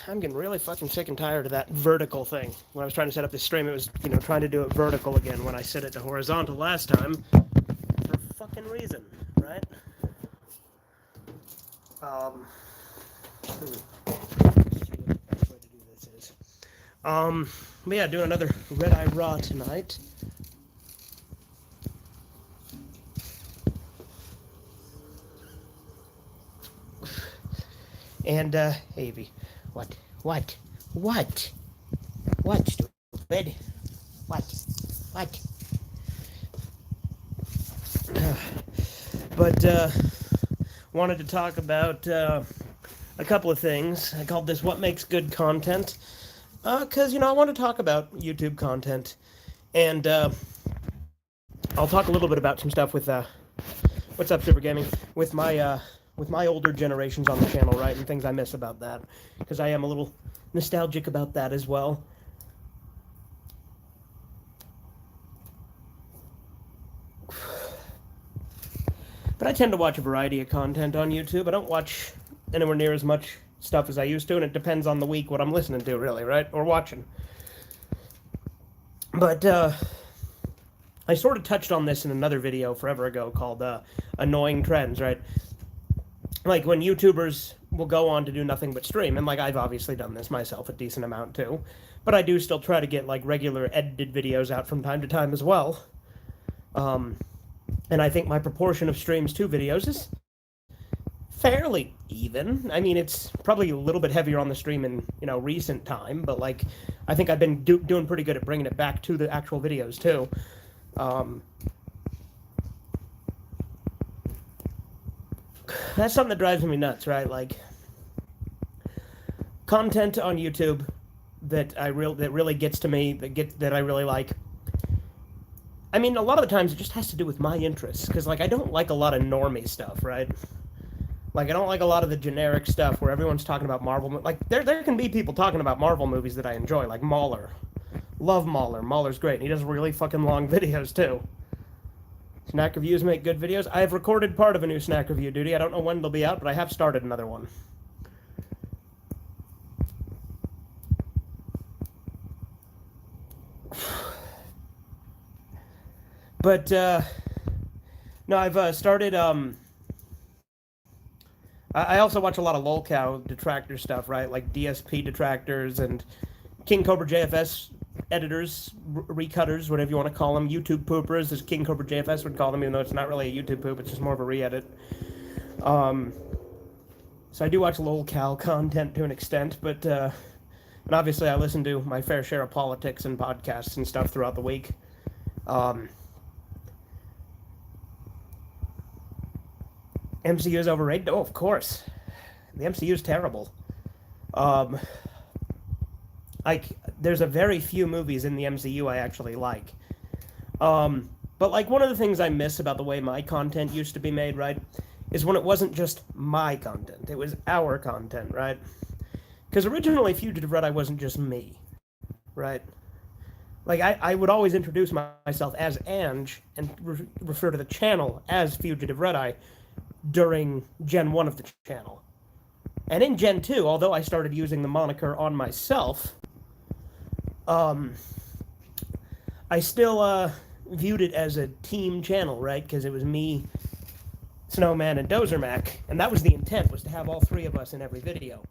I'm getting really fucking sick and tired of that vertical thing. When I was trying to set up this stream, it was, trying to do it vertical again when I set it to horizontal last time. For a fucking reason, right? Let's see what the best way to do this is. But yeah, doing another Red Eye Raw tonight. And, Avy, what, stupid? What? But, wanted to talk about, a couple of things. I called this What Makes Good Content. Because, I want to talk about YouTube content. And, I'll talk a little bit about some stuff with, what's up, Super Gaming? With my older generations on the channel, right, and things I miss about that, because I am a little nostalgic about that as well. But I tend to watch a variety of content on YouTube. I don't watch anywhere near as much stuff as I used to, and it depends on the week what I'm listening to, really, right, or watching. But, I sort of touched on this in another video forever ago called, Annoying Trends, right? Like, when YouTubers will go on to do nothing but stream, and, like, I've obviously done this myself a decent amount, too, but I do still try to get, like, regular edited videos out from time to time as well. And I think my proportion of streams to videos is fairly even. I mean, it's probably a little bit heavier on the stream in, recent time, but, like, I think I've been doing pretty good at bringing it back to the actual videos, too. That's something that drives me nuts, right? Like, content on YouTube that really gets to me, that I really like. I mean, a lot of the times it just has to do with my interests, because, like, I don't like a lot of normie stuff, right? Like, I don't like a lot of the generic stuff where everyone's talking about Marvel. Like, there can be people talking about Marvel movies that I enjoy, like Mauler. Love Mauler. Mauler's great, and he does really fucking long videos, too. Snack reviews make good videos. I have recorded part of a new snack review, Duty. I don't know when they'll be out, but I have started another one. But, no, I've started, I also watch a lot of lolcow detractor stuff, right? Like DSP detractors and King Cobra JFS editors, recutters, whatever you want to call them, YouTube poopers, as King Cobra JFS would call them, even though it's not really a YouTube poop, it's just more of a re-edit. So I do watch lolcow content to an extent, but, and obviously I listen to my fair share of politics and podcasts and stuff throughout the week. MCU is overrated? Oh, of course. The MCU is terrible. Like, there's a very few movies in the MCU I actually like. But, like, one of the things I miss about the way my content used to be made, right, is when it wasn't just my content. It was our content, right? Because originally Fugitive Red Eye wasn't just me, right? Like, I would always introduce myself as Ange and refer to the channel as Fugitive Red Eye during Gen 1 of the channel. And in Gen 2, although I started using the moniker on myself, I still viewed it as a team channel, right? Because it was me, Snowman, and Dozermac, and that was the intent, was to have all three of us in every video.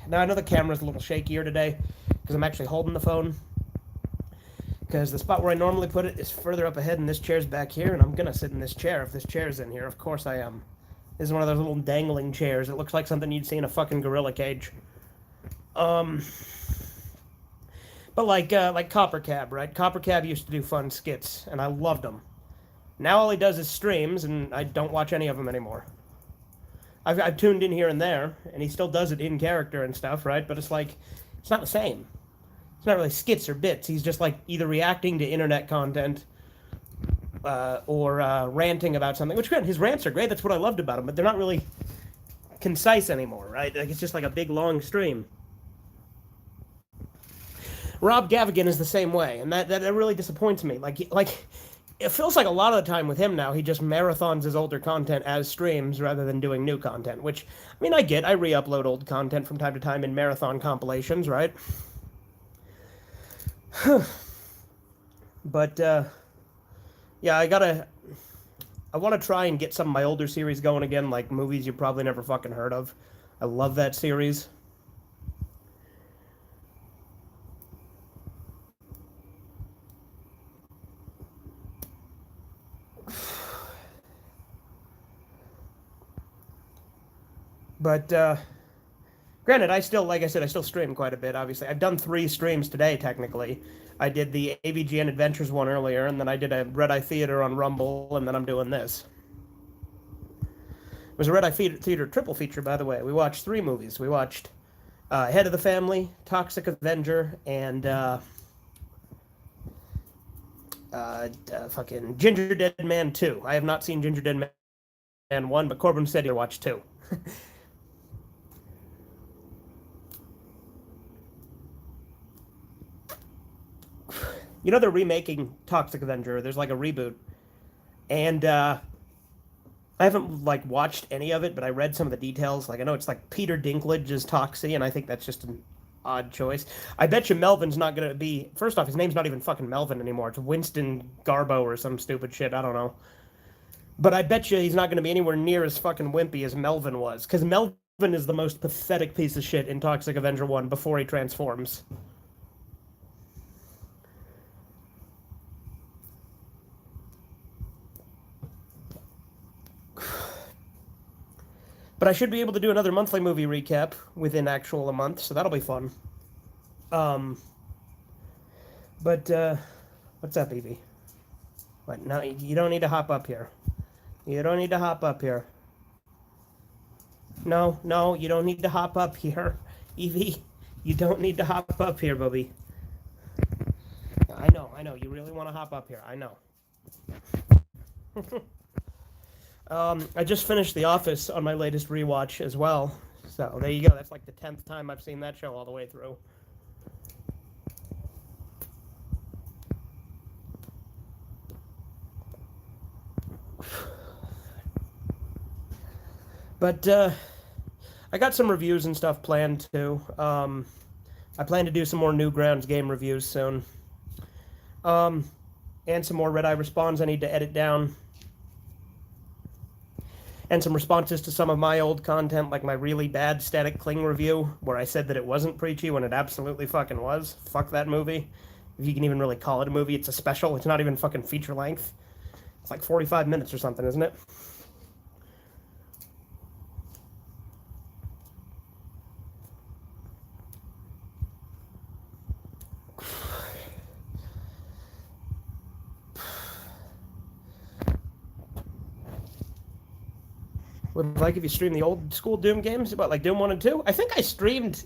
Now, I know the camera's a little shakier today, because I'm actually holding the phone. Because the spot where I normally put it is further up ahead, and this chair's back here, and I'm gonna sit in this chair if this chair's in here. Of course I am. This is one of those little dangling chairs. It looks like something you'd see in a fucking gorilla cage. But like Copper Cab, right? Copper Cab used to do fun skits, and I loved them. Now all he does is streams, and I don't watch any of them anymore. I've tuned in here and there, and he still does it in character and stuff, right? But it's like, it's not the same. It's not really skits or bits. He's just, like, either reacting to internet content or ranting about something. Which, granted, his rants are great. That's what I loved about him. But they're not really concise anymore, right? Like, it's just like a big, long stream. Rob Gavigan is the same way, and that really disappoints me. Like it feels like a lot of the time with him now, he just marathons his older content as streams rather than doing new content, which, I mean, I get. I re-upload old content from time to time in marathon compilations, right? But, yeah, I want to try and get some of my older series going again, like movies you probably never fucking heard of. I love that series. But, granted, I still, like I said, I still stream quite a bit, obviously. I've done 3 streams today, technically. I did the AVGN Adventures one earlier, and then I did a Red Eye Theater on Rumble, and then I'm doing this. It was a Red Eye Theater triple feature, by the way. We watched 3 movies. We watched Head of the Family, Toxic Avenger, and fucking Ginger Dead Man 2. I have not seen Ginger Dead Man 1, but Corbin said he watched 2. You know they're remaking Toxic Avenger. There's like a reboot, and I haven't like watched any of it, but I read some of the details. Like I know it's like Peter Dinklage is Toxie, and I think that's just an odd choice. I bet you Melvin's not gonna be. First off, his name's not even fucking Melvin anymore. It's Winston Garbo or some stupid shit. I don't know. But I bet you he's not gonna be anywhere near as fucking wimpy as Melvin was, because Melvin is the most pathetic piece of shit in Toxic Avenger 1 before he transforms. But I should be able to do another monthly movie recap within actual a month, so that'll be fun. But what's up, Evie? What? No, you don't need to hop up here. You don't need to hop up here. No, no, you don't need to hop up here, Evie. You don't need to hop up here, Bubby. I know. You really want to hop up here. I know. I just finished The Office on my latest rewatch as well. So there you go. That's like the 10th time I've seen that show all the way through. But I got some reviews and stuff planned too. I plan to do some more Newgrounds game reviews soon. And some more Red Eye Responds I need to edit down. And some responses to some of my old content, like my really bad Static Cling review, where I said that it wasn't preachy when it absolutely fucking was. Fuck that movie. If you can even really call it a movie, it's a special. It's not even fucking feature length. It's like 45 minutes or something, isn't it? Would like if you stream the old school Doom games, about like Doom 1 and 2. I think I've streamed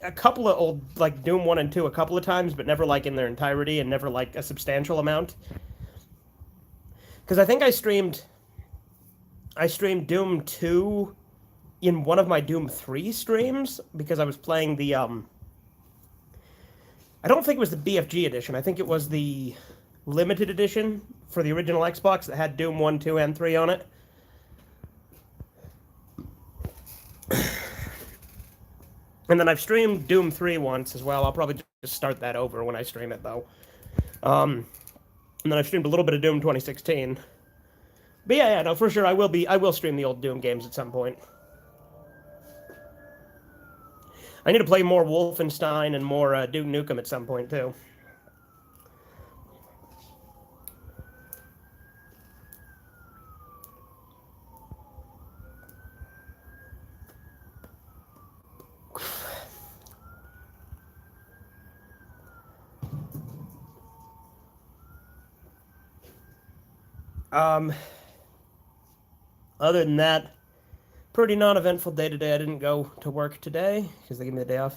a couple of old like Doom 1 and 2 a couple of times, but never like in their entirety and never like a substantial amount. Because I think I streamed Doom 2 in one of my Doom 3 streams because I was playing the I don't think it was the BFG edition. I think it was the limited edition for the original Xbox that had Doom 1, 2, and 3 on it. And then I've streamed Doom 3 once as well. I'll probably just start that over when I stream it, though. And then I've streamed a little bit of Doom 2016. But yeah, no, for sure, I will stream the old Doom games at some point. I need to play more Wolfenstein and more Duke Nukem at some point, too. Other than that, pretty non-eventful day today. I didn't go to work today because they gave me the day off.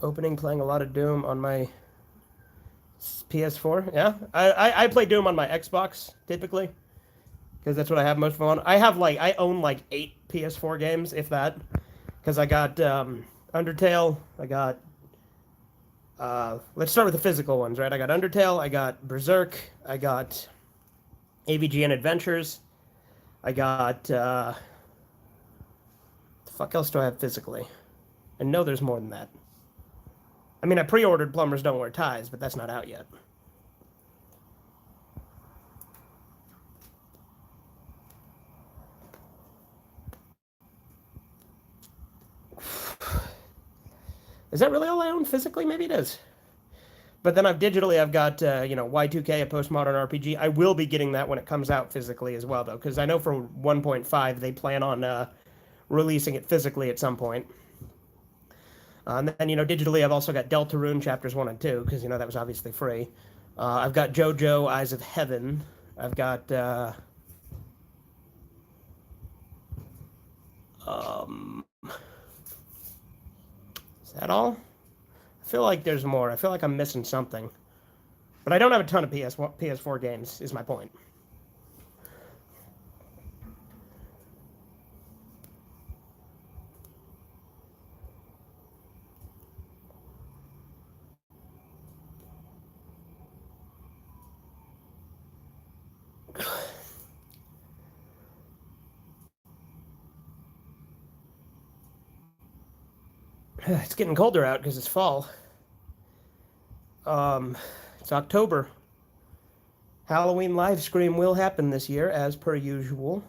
Playing a lot of Doom on my PS4. Yeah, I play Doom on my Xbox typically because that's what I have most of on. I own like 8 PS4 games, if that, because I got Undertale, I got Let's start with the physical ones, right? I got Undertale, I got Berserk, I got AVGN Adventures, I got the fuck else do I have physically? I know there's more than that. I mean, I pre-ordered Plumbers Don't Wear Ties, but that's not out yet. Is that really all I own physically? Maybe it is. But then I've got Y2K, a postmodern RPG. I will be getting that when it comes out physically as well, though, because I know for 1.5 they plan on releasing it physically at some point. And then, digitally, I've also got Deltarune Chapters 1 and 2, because, that was obviously free. I've got JoJo Eyes of Heaven. I've got, is that all? I feel like there's more. I feel like I'm missing something. But I don't have a ton of PS4 games, is my point. It's getting colder out because it's fall. It's October. Halloween live stream will happen this year, as per usual.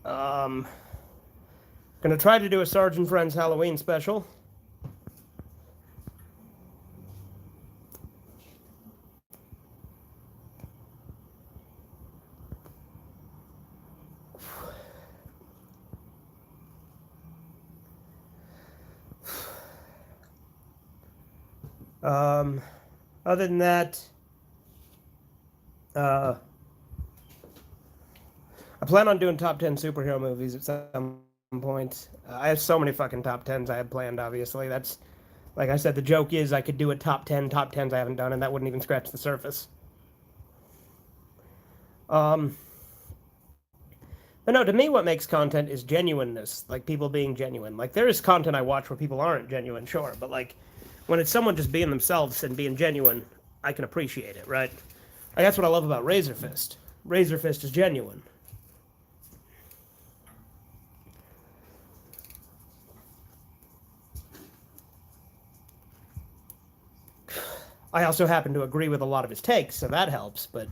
Gonna try to do a Sergeant Friends Halloween special. Other than that, I plan on doing top 10 superhero movies at some point. I have so many fucking top 10s I have planned, obviously. That's, like I said, the joke is I could do a top 10s I haven't done, and that wouldn't even scratch the surface. But no, to me, what makes content is genuineness, like people being genuine. Like, there is content I watch where people aren't genuine, sure, but like, when it's someone just being themselves and being genuine, I can appreciate it, right? Like, that's what I love about Razor Fist. Razor Fist is genuine. I also happen to agree with a lot of his takes, so that helps, but...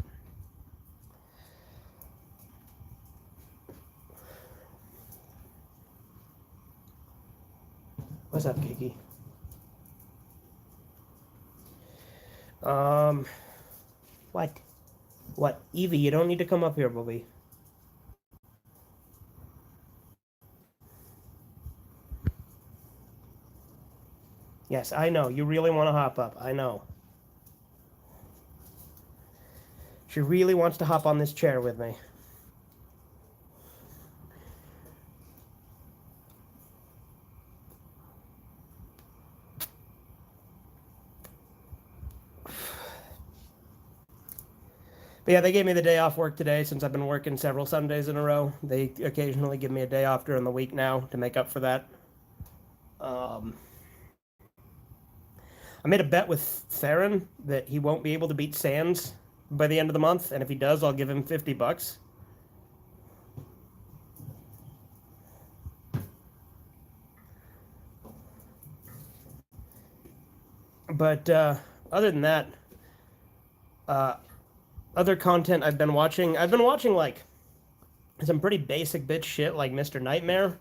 What's up, Kiki? What? What? Evie, you don't need to come up here, Bobby. Yes, I know. You really want to hop up. I know. She really wants to hop on this chair with me. But yeah, they gave me the day off work today since I've been working several Sundays in a row. They occasionally give me a day off during the week now to make up for that. I made a bet with Theron that he won't be able to beat Sans by the end of the month, and if he does, I'll give him $50. But other than that, other content I've been watching like some pretty basic bitch shit like Mr. Nightmare,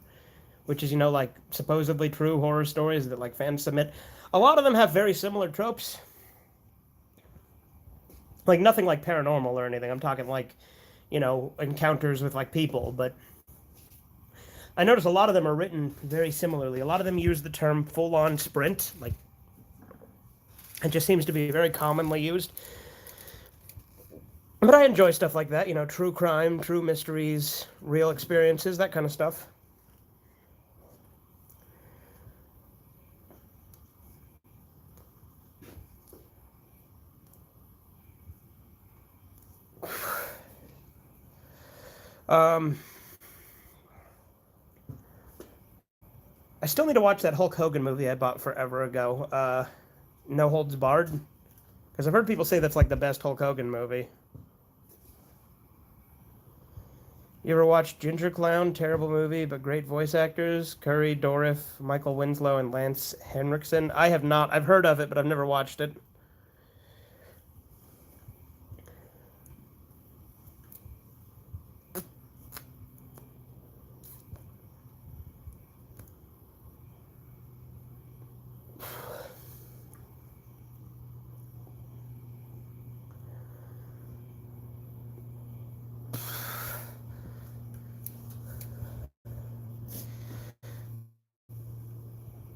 which is, like supposedly true horror stories that like fans submit. A lot of them have very similar tropes. Like nothing like paranormal or anything. I'm talking like, encounters with like people, but I notice a lot of them are written very similarly. A lot of them use the term full-on sprint, like it just seems to be very commonly used. But I enjoy stuff like that, true crime, true mysteries, real experiences, that kind of stuff. I I still need to watch that Hulk Hogan movie I bought forever ago. No Holds Barred, because I've heard people say that's like the best Hulk Hogan movie. You ever watched Ginger Clown? Terrible movie, but great voice actors. Curry, Dorif, Michael Winslow, and Lance Henriksen. I have not. I've heard of it, but I've never watched it.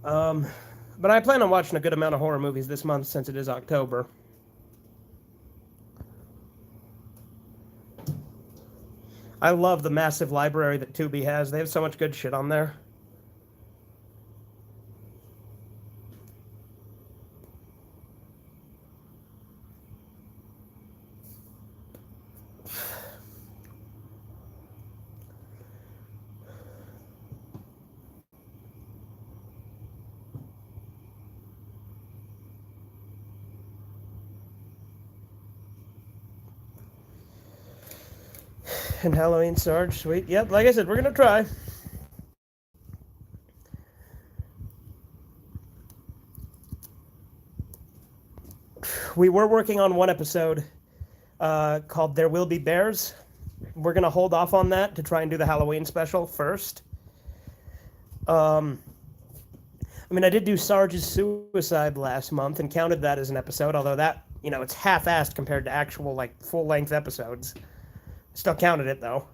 Um, but I plan on watching a good amount of horror movies this month since it is October. I love the massive library that Tubi has. They have so much good shit on there. And Halloween Sarge, sweet. Yep, like I said, we're gonna try. We were working on one episode called "There Will Be Bears." We're gonna hold off on that to try and do the Halloween special first. I mean, I did do Sarge's suicide last month and counted that as an episode, although that, it's half-assed compared to actual, like, full-length episodes. Still counted it, though.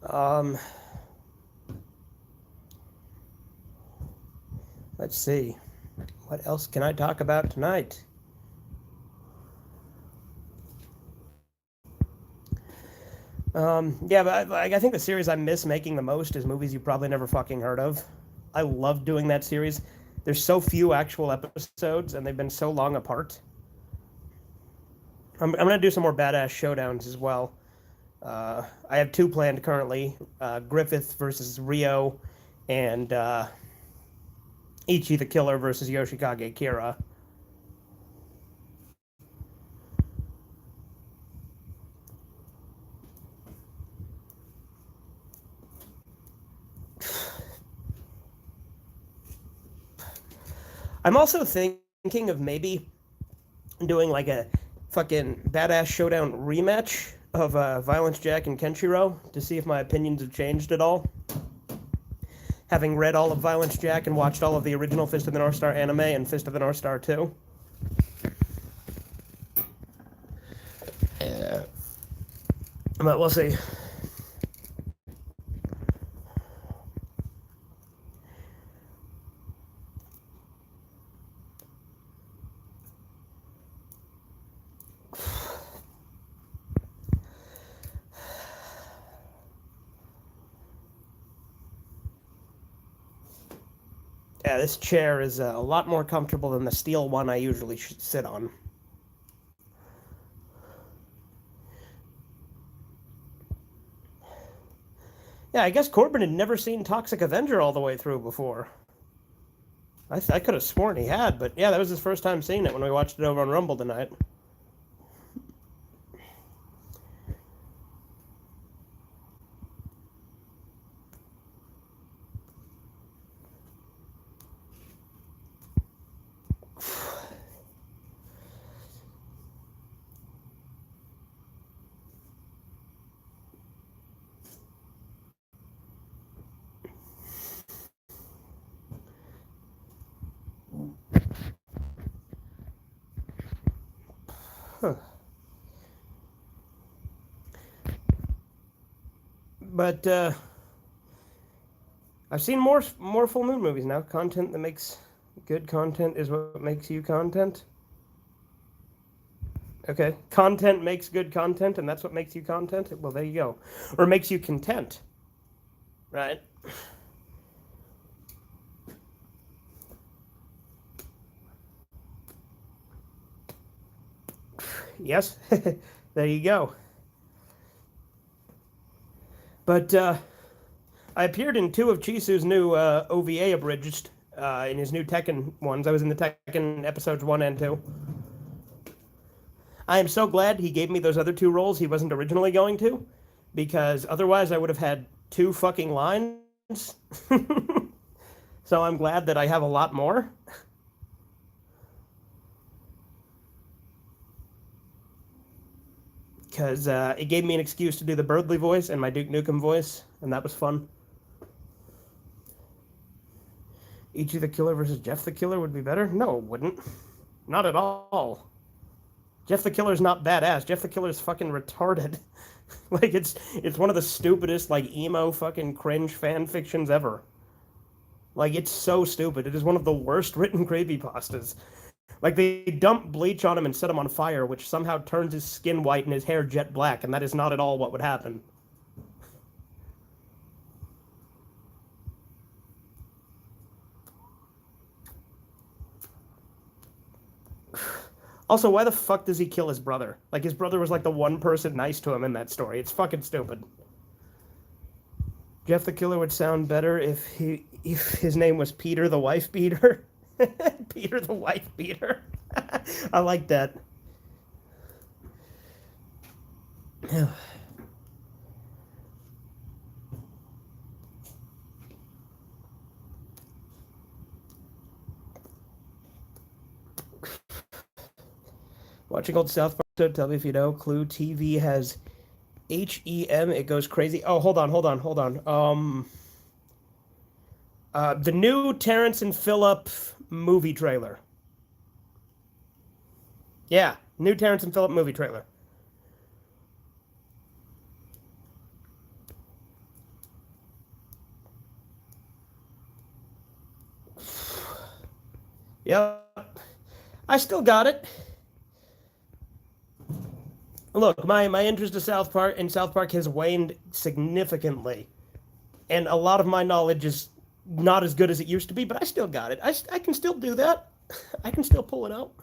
Um, let's see. What else can I talk about tonight? Yeah, but I think the series I miss making the most is movies you probably never fucking heard of. I love doing that series. There's so few actual episodes, and they've been so long apart. I'm gonna do some more badass showdowns as well. I have two planned currently: Griffith versus Rio, and Ichi the Killer versus Yoshikage Kira. I'm also thinking of maybe doing like a fucking badass showdown rematch of Violence Jack and Kenshiro to see if my opinions have changed at all. Having read all of Violence Jack and watched all of the original Fist of the North Star anime and Fist of the North Star 2. But we'll see. Yeah, this chair is a lot more comfortable than the steel one I usually sit on. Yeah, I guess Corbin had never seen Toxic Avenger all the way through before. I could have sworn he had, but yeah, that was his first time seeing it when we watched it over on Rumble tonight. Huh. But I've seen more full moon movies now. Content that makes good content is what makes you content. Okay, content makes good content, and that's what makes you content. Well, there you go, or makes you content, right? Yes, there you go. But I appeared in two of Chisu's new OVA abridged in his new Tekken ones. I was in the Tekken episodes 1 and 2. I am so glad he gave me those other two roles he wasn't originally going to, because otherwise I would have had two fucking lines. So I'm glad that I have a lot more. Because it gave me an excuse to do the Birdley voice and my Duke Nukem voice, and that was fun. Ichi the Killer versus Jeff the Killer would be better? No, it wouldn't. Not at all. Jeff the Killer's not badass. Jeff the Killer's fucking retarded. Like, it's one of the stupidest, like, emo fucking cringe fan fictions ever. Like, it's so stupid. It is one of the worst written creepypastas. Like, they dump bleach on him and set him on fire, which somehow turns his skin white and his hair jet black, and that is not at all what would happen. Also, why the fuck does he kill his brother? Like, his brother was like the one person nice to him in that story. It's fucking stupid. Jeff the Killer would sound better if his name was Peter the Wife Beater. Peter the Wife Beater. I like that. Watching old South Park, tell me if you know. Clue TV has HEM. It goes crazy. Oh, hold on. The new Terrence and Phillip movie trailer. Yeah, new Terrence and Phillip movie trailer. Yep. I still got it. Look, my interest in South Park has waned significantly. And a lot of my knowledge is not as good as it used to be, but I still got it. I can still do that. I can still pull it out.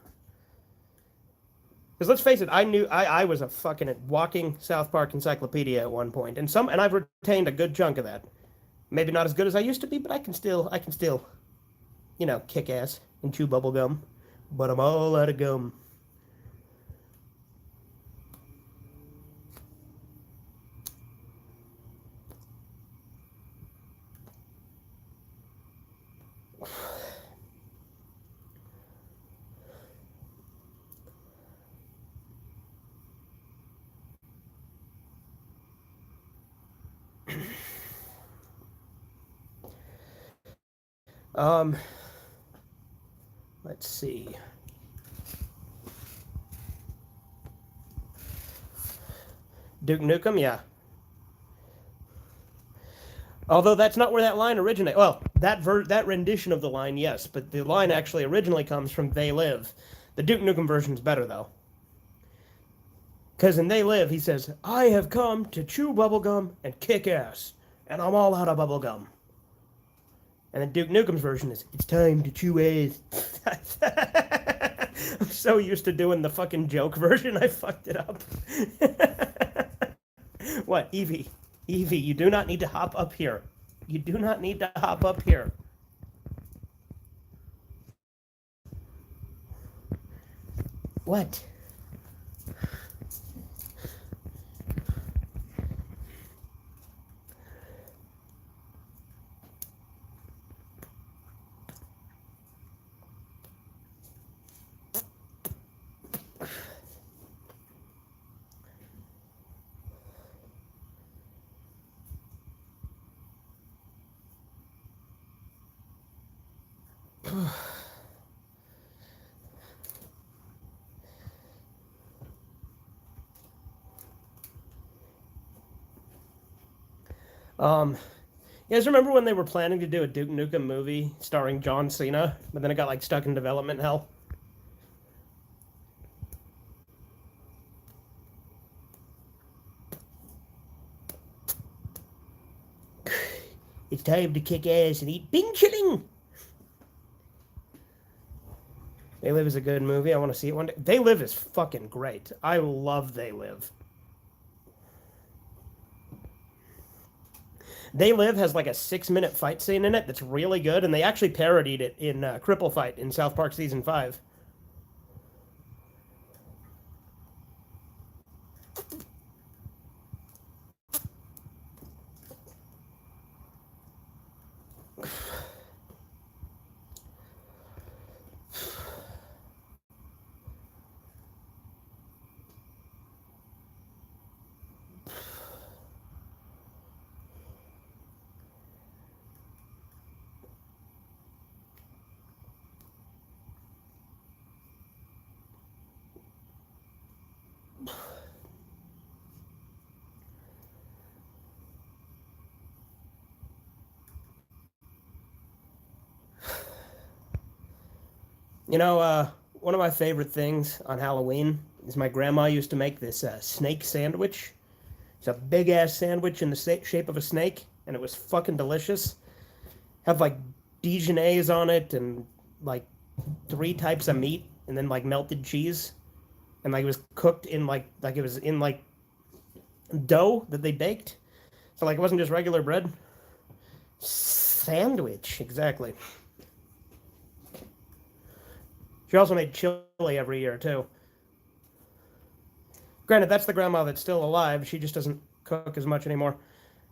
Because let's face it, I was a fucking walking South Park encyclopedia at one point, and I've retained a good chunk of that. Maybe not as good as I used to be, but I can still, kick ass and chew bubble gum. But I'm all out of gum. Um, let's see. Duke Nukem, yeah. Although that's not where that line originates. Well, that rendition of the line, yes, but the line actually originally comes from They Live. The Duke Nukem version's better though. Because in They Live, he says, "I have come to chew bubblegum and kick ass, and I'm all out of bubblegum." And then Duke Nukem's version is, "It's time to chew ass." I'm so used to doing the fucking joke version, I fucked it up. What, Evie? Evie, you do not need to hop up here. You do not need to hop up here. What? Um, You guys remember when they were planning to do a Duke Nukem movie starring John Cena, but then it got like stuck in development hell? It's time to kick ass and eat Bing Chilling. They Live is a good movie. I want to see it one day. They Live is fucking great. I love They Live. They Live has like a 6 minute fight scene in it that's really good, and they actually parodied it in Cripple Fight in South Park Season 5. You know, one of my favorite things on Halloween is my grandma used to make this snake sandwich. It's a big ass sandwich in the shape of a snake, and it was fucking delicious. Have like Dijonnaise on it, and like three types of meat, and then like melted cheese, and like it was cooked in like it was in like dough that they baked. So like it wasn't just regular bread. Sandwich, exactly. She also made chili every year too. Granted, that's the grandma that's still alive. She just doesn't cook as much anymore.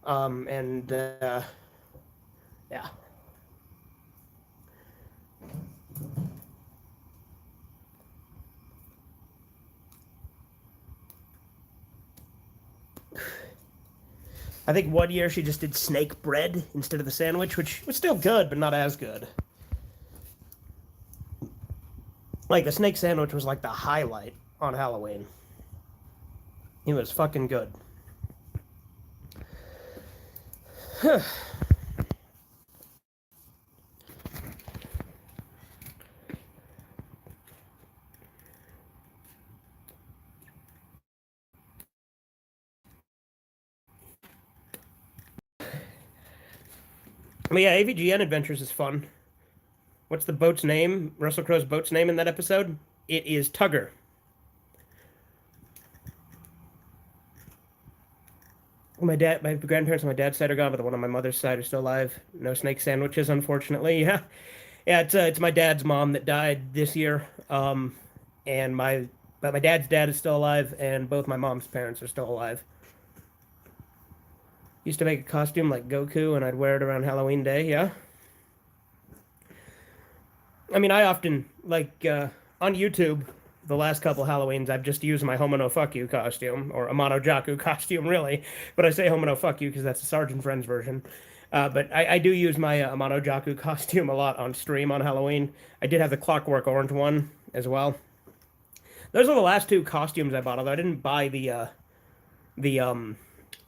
And yeah. I think one year she just did snake bread instead of the sandwich, which was still good, but not as good. Like the snake sandwich was like the highlight on Halloween. It was fucking good. But yeah, AVGN Adventures is fun. What's the boat's name? Russell Crowe's boat's name in that episode? It is Tugger. My grandparents on my dad's side are gone, but the one on my mother's side are still alive. No snake sandwiches, unfortunately. Yeah, yeah. It's my dad's mom that died this year. And my dad's dad is still alive, and both my mom's parents are still alive. Used to make a costume like Goku, and I'd wear it around Halloween Day. Yeah. I mean, I often on YouTube. The last couple Halloweens, I've just used my Homo no Fuck You costume, or Amano Jaku costume, really. But I say Homo no Fuck You because that's the Sergeant Friends version. But I do use my Amano Jaku costume a lot on stream on Halloween. I did have the Clockwork Orange one as well. Those are the last two costumes I bought, although I didn't buy the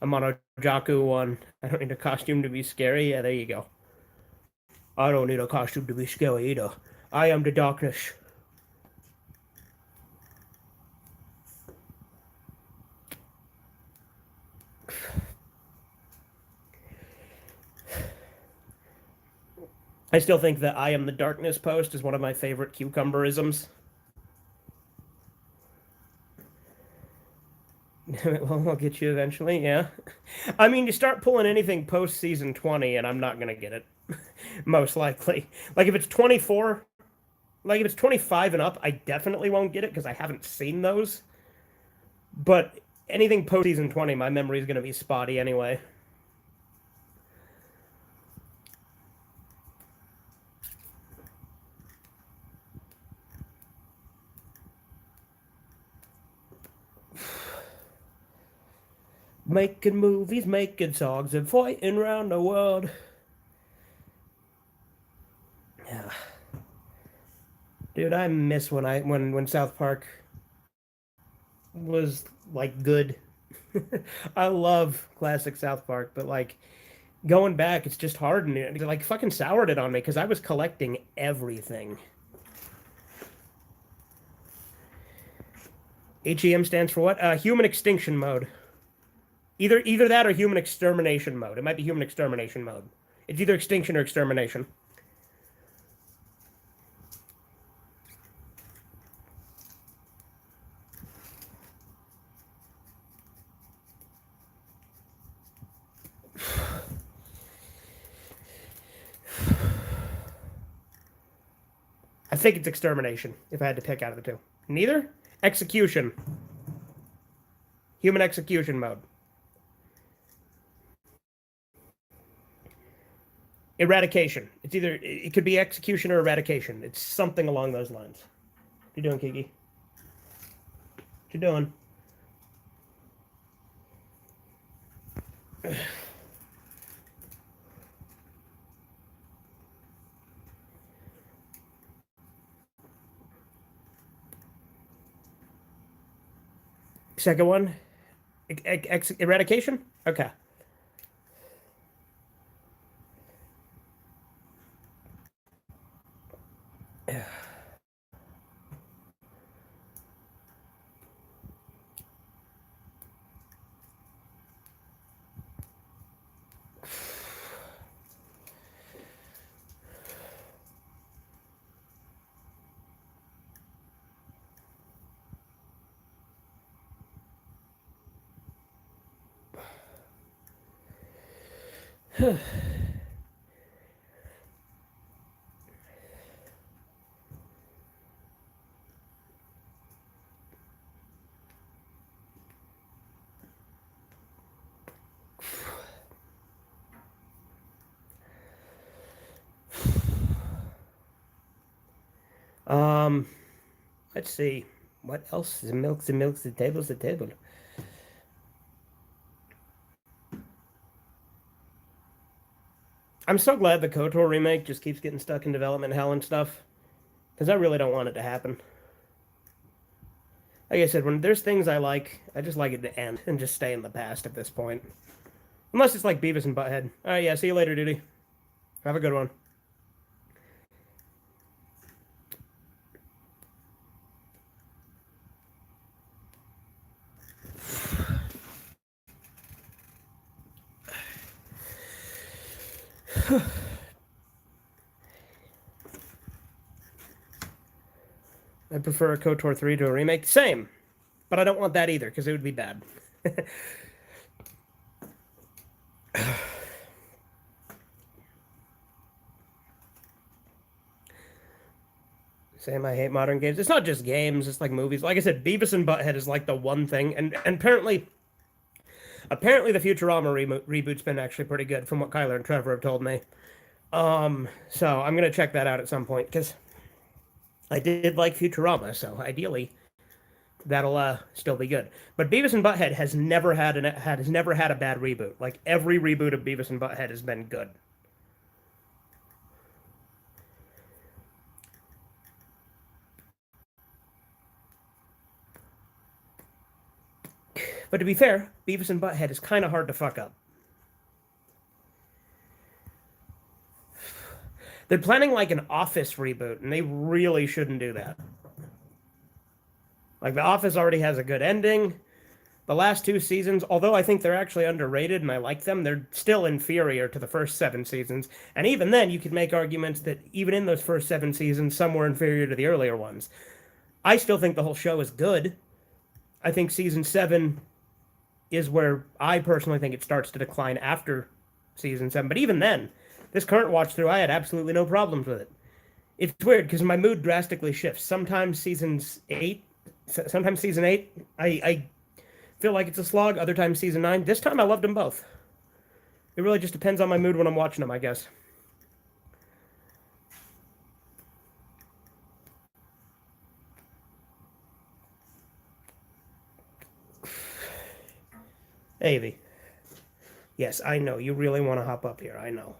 Amano Jaku one. I don't need a costume to be scary. Yeah, there you go. I don't need a costume to be scary either. I am the darkness. I still think that I am the darkness post is one of my favorite cucumberisms. Well, I'll get you eventually, yeah. I mean, you start pulling anything post season 20, and I'm not gonna get it. Most likely. Like, if it's 24, like, if it's 25 and up, I definitely won't get it because I haven't seen those. But anything post season 20, my memory is gonna be spotty anyway. Making movies, making songs, and fighting around the world. Yeah. Dude, I miss when South Park was like good. I love classic South Park, but like Going back, it's just hard, and it like fucking soured it on me because I was collecting everything. HEM stands for what? Human extinction mode. Either that or human extermination mode. It might be human extermination mode. It's either extinction or extermination. I think it's extermination, if I had to pick out of the two. Neither? Execution. Human execution mode. Eradication. It's either, it could be execution or eradication. It's something along those lines. What you doing, Kiki? What you doing? Second one? Eradication? Okay. Um, let's see. What else? The milks, the tables, the table. I'm so glad the KOTOR remake just keeps getting stuck in development hell and stuff. Because I really don't want it to happen. Like I said, when there's things I like, I just like it to end and just stay in the past at this point. Unless it's like Beavis and Butthead. Alright, yeah, see you later, Duty. Have a good one. I prefer a KOTOR 3 to a remake. Same. But I don't want that either, because it would be bad. Same, I hate modern games. It's not just games, it's like movies. Like I said, Beavis and Butthead is like the one thing, and apparently the Futurama reboot's been actually pretty good from what Kyler and Trevor have told me. So I'm gonna check that out at some point, because I did like Futurama, so ideally that'll still be good. But Beavis and Butthead has never had a bad reboot. Like every reboot of Beavis and Butthead has been good. But to be fair, Beavis and Butthead is kind of hard to fuck up. They're planning like an Office reboot, and they really shouldn't do that. Like The Office already has a good ending. The last two seasons, although I think they're actually underrated and I like them, they're still inferior to the first 7 seasons. And even then, you could make arguments that even in those first 7 seasons, some were inferior to the earlier ones. I still think the whole show is good. I think season 7 is where I personally think it starts to decline after season 7. But even then, this current watch through, I had absolutely no problems with it. It's weird because my mood drastically shifts. Sometimes season 8, I feel like it's a slog. Other times season 9. This time I loved them both. It really just depends on my mood when I'm watching them, I guess. Avy. Yes, I know. You really want to hop up here. I know.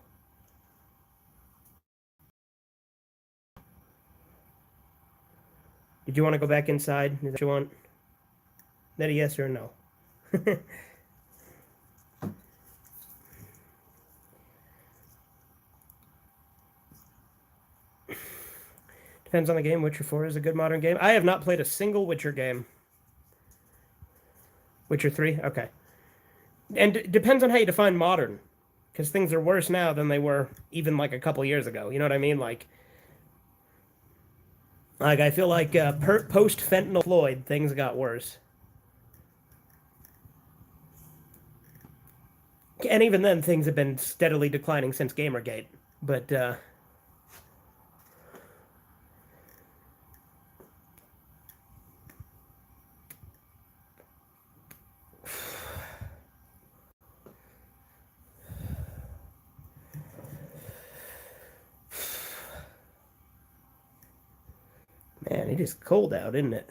Did you want to go back inside? Is that what you want? Is that a yes or a no? Depends on the game. Witcher 4 is a good modern game. I have not played a single Witcher game. Witcher 3? Okay. And depends on how you define modern. Because things are worse now than they were even like a couple years ago. You know what I mean? Like I feel like post Fentanyl Floyd, things got worse. And even then, things have been steadily declining since Gamergate. But man, it is cold out, isn't it?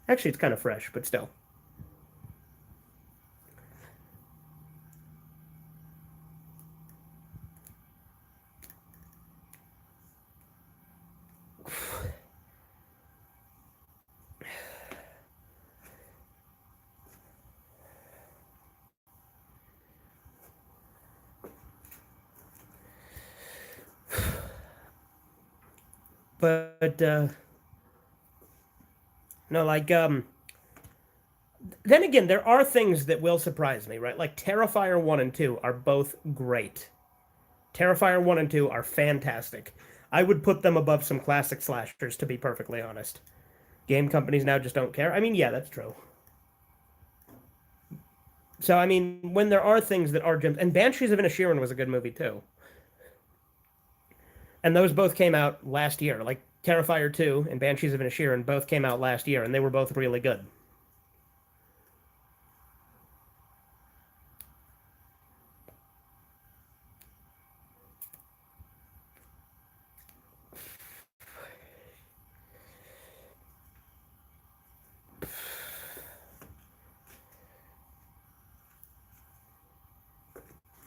Actually, it's kind of fresh, but still. But no, then again, there are things that will surprise me, right? Like Terrifier 1 and 2 are both great. Terrifier 1 and 2 are fantastic. I would put them above some classic slashers, to be perfectly honest. Game companies now just don't care. I mean, yeah, that's true. So, I mean, when there are things that are gems, and Banshees of Inisherin was a good movie too. And those both came out last year. Like Terrifier 2 and Banshees of Inisherin both came out last year, and they were both really good.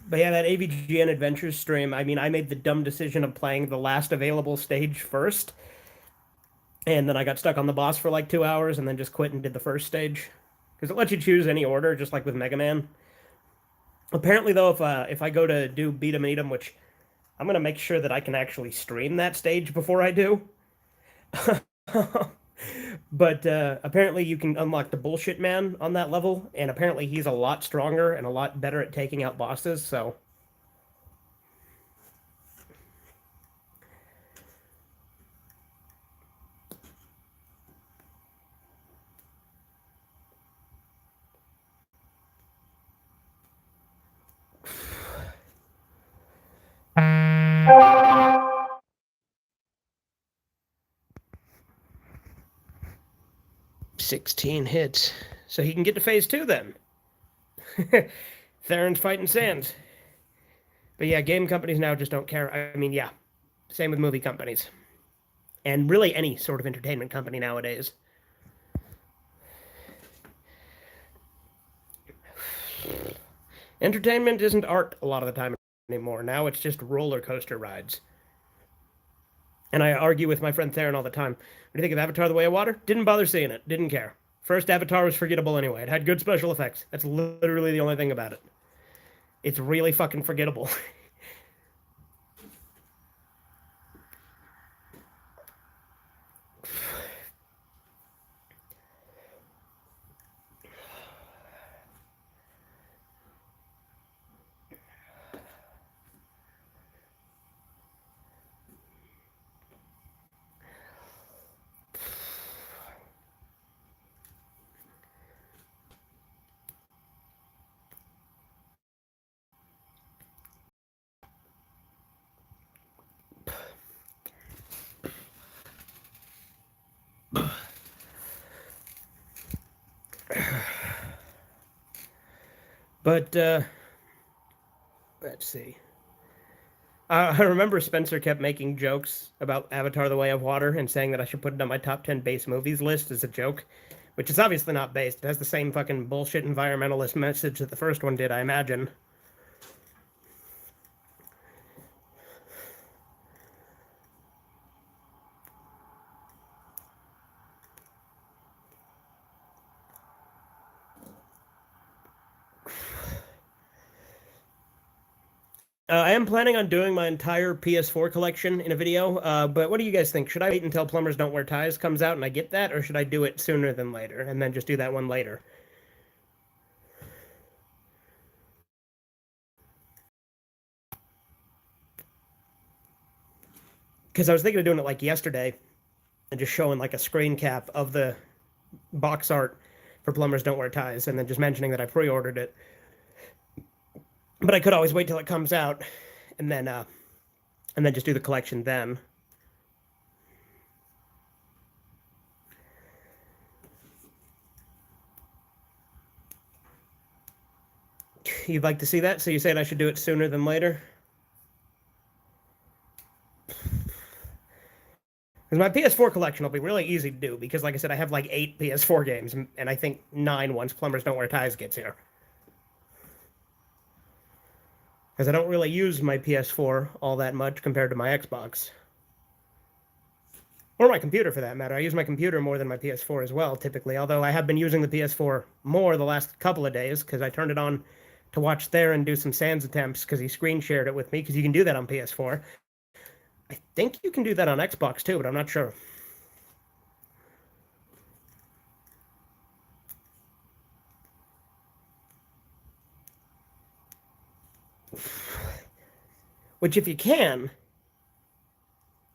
But yeah, that AVGN Adventures stream, I mean, I made the dumb decision of playing the last available stage first, and then I got stuck on the boss for like 2 hours and then just quit and did the first stage. Because it lets you choose any order, just like with Mega Man. Apparently, though, if I go to do Beat 'em Eat 'em, which I'm gonna make sure that I can actually stream that stage before I do. But apparently you can unlock the Bullshit Man on that level, and apparently he's a lot stronger and a lot better at taking out bosses, so 16 hits. So he can get to phase 2 then. Theron's fighting Sans. But yeah, game companies now just don't care. I mean, yeah, same with movie companies. And really any sort of entertainment company nowadays. Entertainment isn't art a lot of the time anymore. Now it's just roller coaster rides. And I argue with my friend Theron all the time. What do you think of Avatar: The Way of Water? Didn't bother seeing it. Didn't care. First Avatar was forgettable anyway. It had good special effects. That's literally the only thing about it. It's really fucking forgettable. But let's see. I remember Spencer kept making jokes about Avatar: The Way of Water and saying that I should put it on my top 10 base movies list as a joke, which is obviously not based. It has the same fucking bullshit environmentalist message that the first one did, I imagine. I am planning on doing my entire PS4 collection in a video, but what do you guys think? Should I wait until Plumbers Don't Wear Ties comes out and I get that, or should I do it sooner than later and then just do that one later? Because I was thinking of doing it like yesterday and just showing like a screen cap of the box art for Plumbers Don't Wear Ties and then just mentioning that I pre-ordered it. But I could always wait till it comes out and then just do the collection then. You'd like to see that? So you said I should do it sooner than later? Because my PS4 collection will be really easy to do because, like I said, I have like 8 PS4 games, and I think 9 once Plumbers Don't Wear Ties gets here. Because I don't really use my PS4 all that much compared to my Xbox. Or my computer, for that matter. I use my computer more than my PS4 as well, typically. Although I have been using the PS4 more the last couple of days because I turned it on to watch Theron do some Sans attempts because he screen shared it with me because you can do that on PS4. I think you can do that on Xbox too, but I'm not sure. Which, if you can,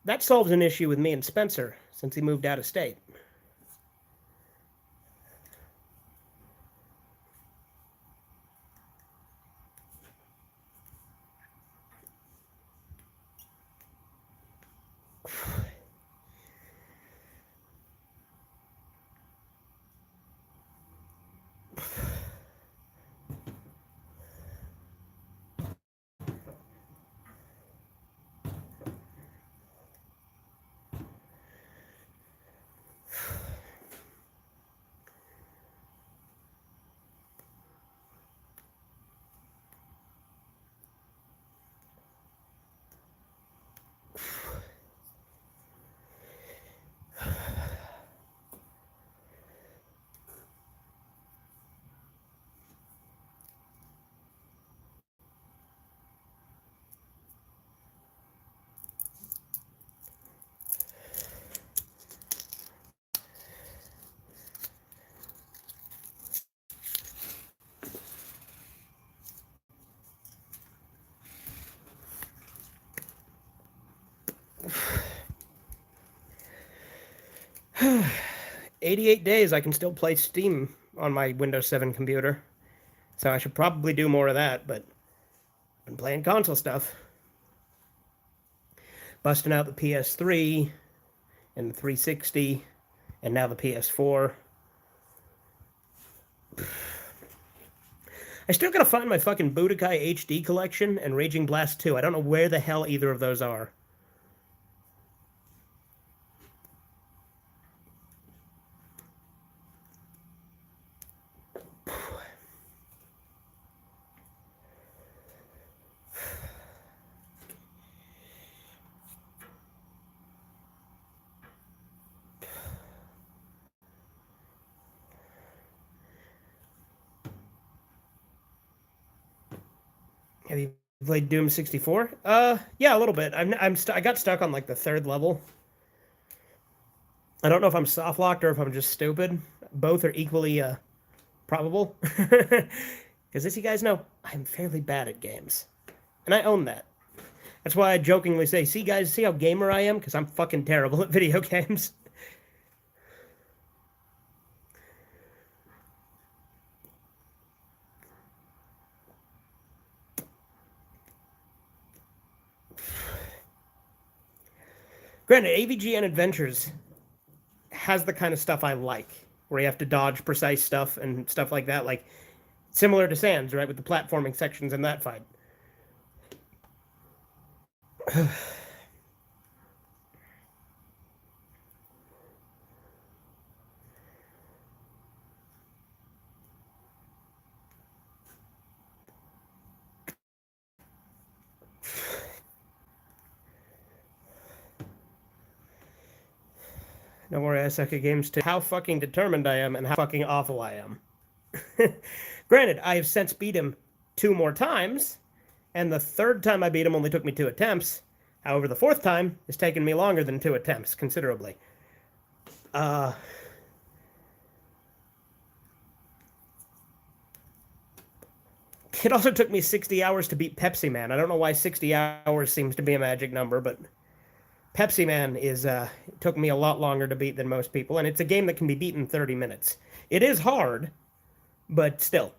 that solves an issue with me and Spencer since he moved out of state. "88 days, I can still play Steam on my Windows 7 computer. So I should probably do more of that, but I've been playing console stuff. Busting out the PS3 and the 360 and now the PS4. I still gotta find my fucking Budokai HD collection and Raging Blast 2. I don't know where the hell either of those are. Have you played Doom 64? Yeah, a little bit. I got stuck on like the third level. I don't know if I'm soft locked or if I'm just stupid. Both are equally probable. Because as you guys know, I'm fairly bad at games, and I own that. That's why I jokingly say, "See, guys, see how gamer I am?" Because I'm fucking terrible at video games. Granted, AVGN Adventures has the kind of stuff I like, where you have to dodge precise stuff and stuff like that, like similar to Sans, right, with the platforming sections in that fight. Don't worry, I suck at games too. How fucking determined I am and how fucking awful I am. Granted, I have since beat him 2 more times, And the third time I beat him only took me 2 attempts. However, the fourth time has taken me longer than 2 attempts, considerably. Uh, it also took me 60 hours to beat Pepsi Man. I don't know why 60 hours seems to be a magic number, but Pepsi Man took me a lot longer to beat than most people, and it's a game that can be beaten in 30 minutes. It is hard, but still.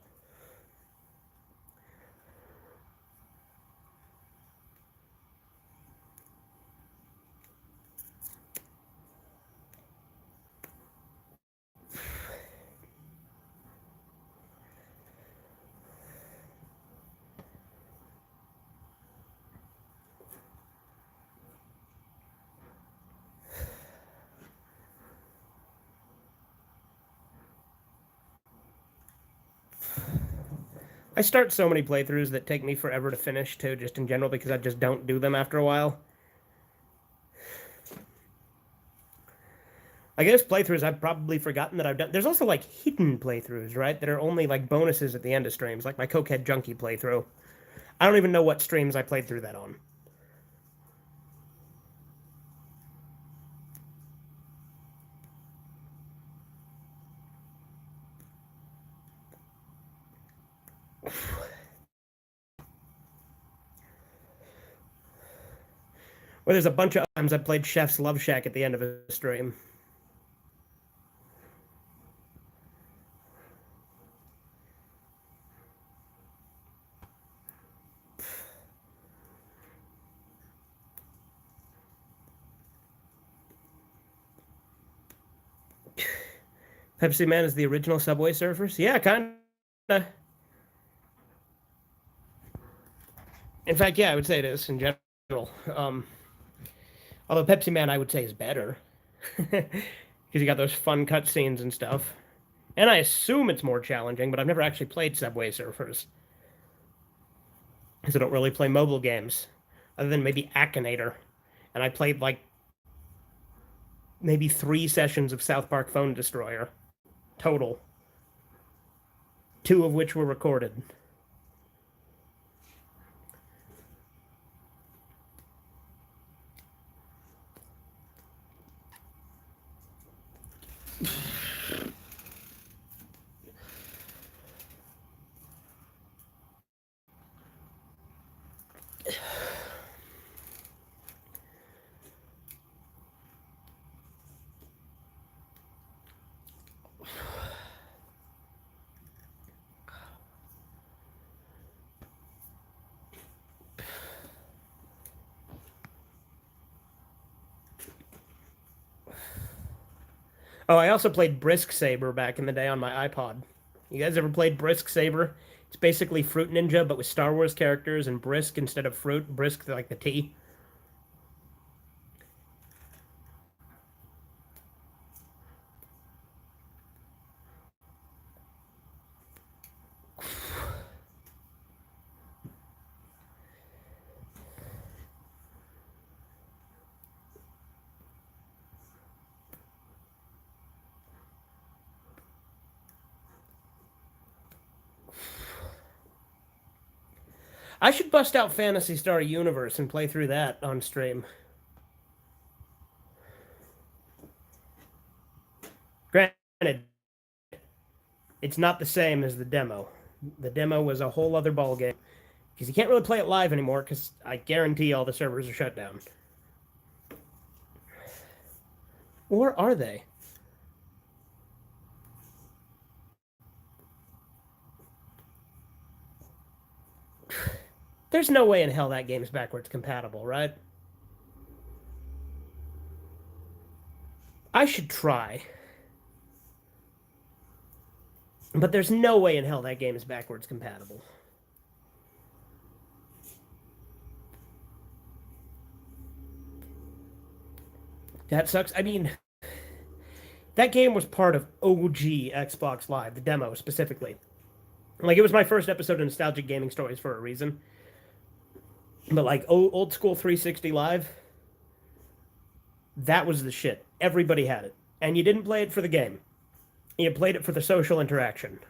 I start so many playthroughs that take me forever to finish, too, just in general, because I just don't do them after a while. I guess playthroughs I've probably forgotten that I've done. There's also, like, hidden playthroughs, right? That are only, like, bonuses at the end of streams, like my Cokehead Junkie playthrough. I don't even know what streams I played through that on. Or there's a bunch of times I played Chef's Love Shack at the end of a stream. Pepsi Man is the original Subway Surfers? Yeah, kind of. In fact, yeah, I would say it is in general. Although Pepsi Man, I would say, is better. Because you got those fun cutscenes and stuff. And I assume it's more challenging, but I've never actually played Subway Surfers. Because I don't really play mobile games. Other than maybe Akinator. And I played, like, maybe 3 sessions of South Park Phone Destroyer. Total. 2 of which were recorded. Oh, I also played Brisk Saber back in the day on my iPod. You guys ever played Brisk Saber? It's basically Fruit Ninja, but with Star Wars characters and Brisk instead of fruit. Brisk, like the tea. I should bust out Phantasy Star Universe and play through that on stream. Granted, it's not the same as the demo. The demo was a whole other ballgame. Because you can't really play it live anymore, because I guarantee all the servers are shut down. Or are they? There's no way in hell that game's backwards compatible, right? I should try. But there's no way in hell that game is backwards compatible. That sucks. I mean, that game was part of OG Xbox Live, the demo specifically. Like, it was my first episode of Nostalgic Gaming Stories for a reason. But, like, old school 360 Live, that was the shit. Everybody had it. And you didn't play it for the game. You played it for the social interaction.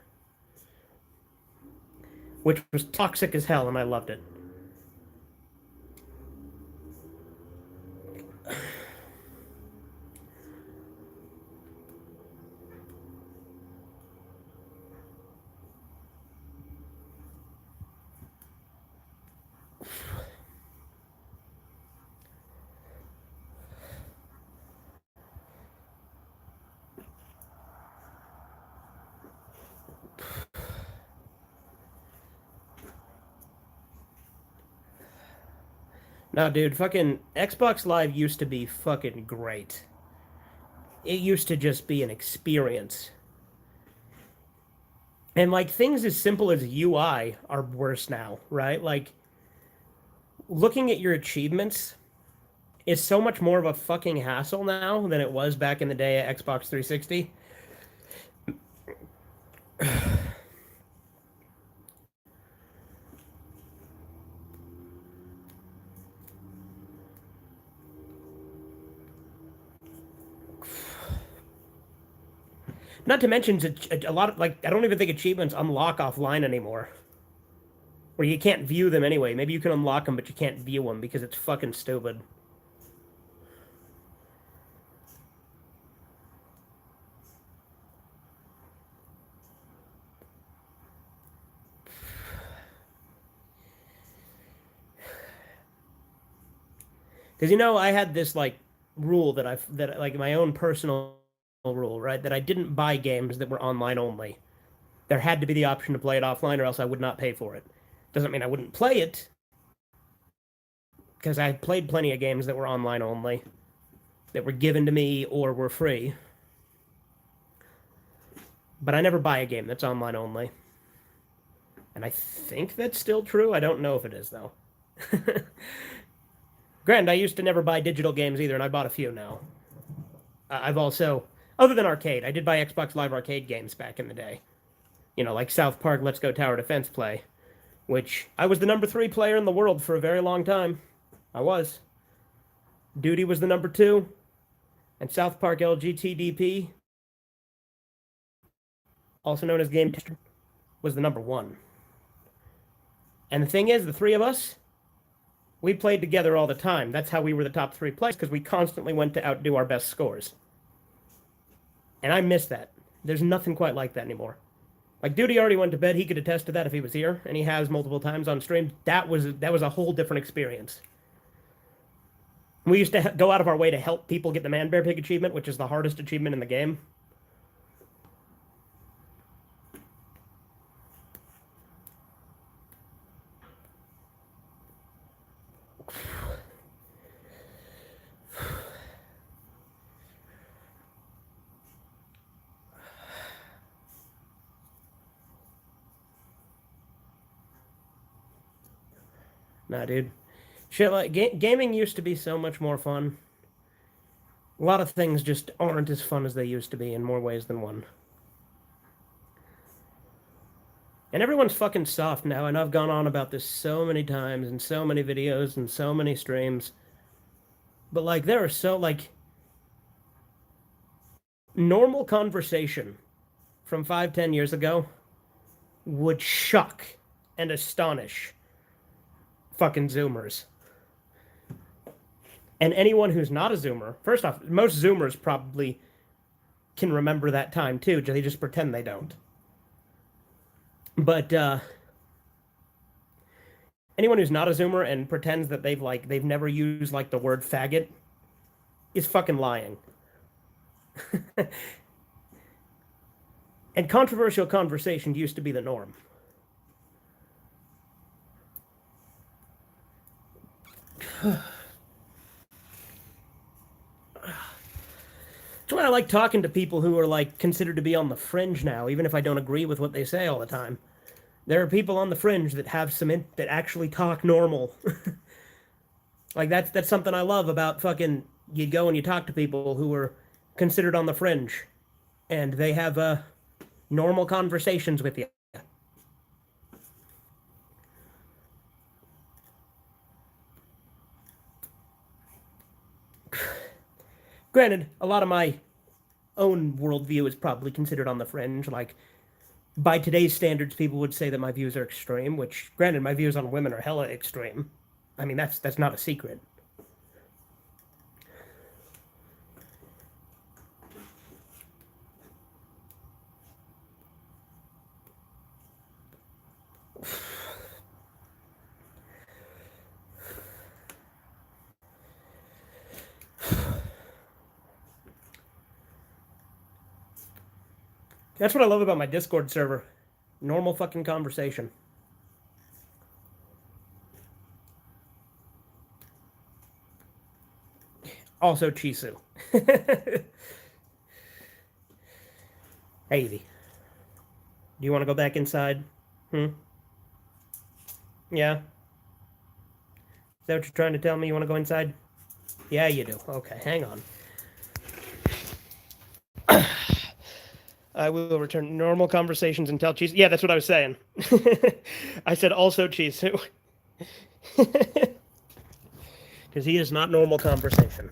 Which was toxic as hell, and I loved it. No, dude, fucking Xbox Live used to be fucking great. It used to just be an experience. And like things as simple as UI are worse now, right? Like looking at your achievements is so much more of a fucking hassle now than it was back in the day at Xbox 360. Not to mention a lot of like I don't even think achievements unlock offline anymore. Or you can't view them anyway. Maybe you can unlock them, but you can't view them because it's fucking stupid. Because I had this like rule that like my own personal rule, right? That I didn't buy games that were online only. There had to be the option to play it offline, or else I would not pay for it. Doesn't mean I wouldn't play it, because I played plenty of games that were online only, that were given to me or were free. But I never buy a game that's online only. And I think that's still true. I don't know if it is, though. Granted, I used to never buy digital games either, and I bought a few now. I've also, other than arcade, I did buy Xbox Live Arcade games back in the day. Like South Park Let's Go Tower Defense Play, which I was the number 3 player in the world for a very long time. I was. Duty was the number 2, and South Park LGTDP, also known as Game District, was the number 1. And the thing is, the 3 of us, we played together all the time. That's how we were the top 3 players, because we constantly went to outdo our best scores. And I miss that. There's nothing quite like that anymore. Like Duty already went to bed. He could attest to that if he was here, and he has multiple times on stream. That was a whole different experience. We used to go out of our way to help people get the Man Bear Pig achievement, which is the hardest achievement in the game. Nah, dude. Shit, like gaming used to be so much more fun. A lot of things just aren't as fun as they used to be in more ways than one. And everyone's fucking soft now, and I've gone on about this so many times in so many videos and so many streams. But like there are so like normal conversation from 5-10 years ago would shock and astonish fucking Zoomers. And anyone who's not a Zoomer, first off, most Zoomers probably can remember that time too. They just pretend they don't. But anyone who's not a Zoomer and pretends that they've never used like the word faggot is fucking lying. And controversial conversation used to be the norm. That's why I like talking to people who are like considered to be on the fringe now, even if I don't agree with what they say all the time. There are people on the fringe that have that actually talk normal. Like that's something I love about fucking you go and you talk to people who are considered on the fringe and they have normal conversations with you. Granted, a lot of my own worldview is probably considered on the fringe. Like, by today's standards, people would say that my views are extreme, which, granted, my views on women are hella extreme. I mean, that's not a secret. That's what I love about my Discord server. Normal fucking conversation. Also Chisu. Hey, Evie. Do you want to go back inside? Hmm? Yeah? Is that what you're trying to tell me? You want to go inside? Yeah, you do. Okay, hang on. I will return to normal conversations and tell Chisu. Yeah, that's what I was saying. I said also Chisu. Because he is not normal conversation.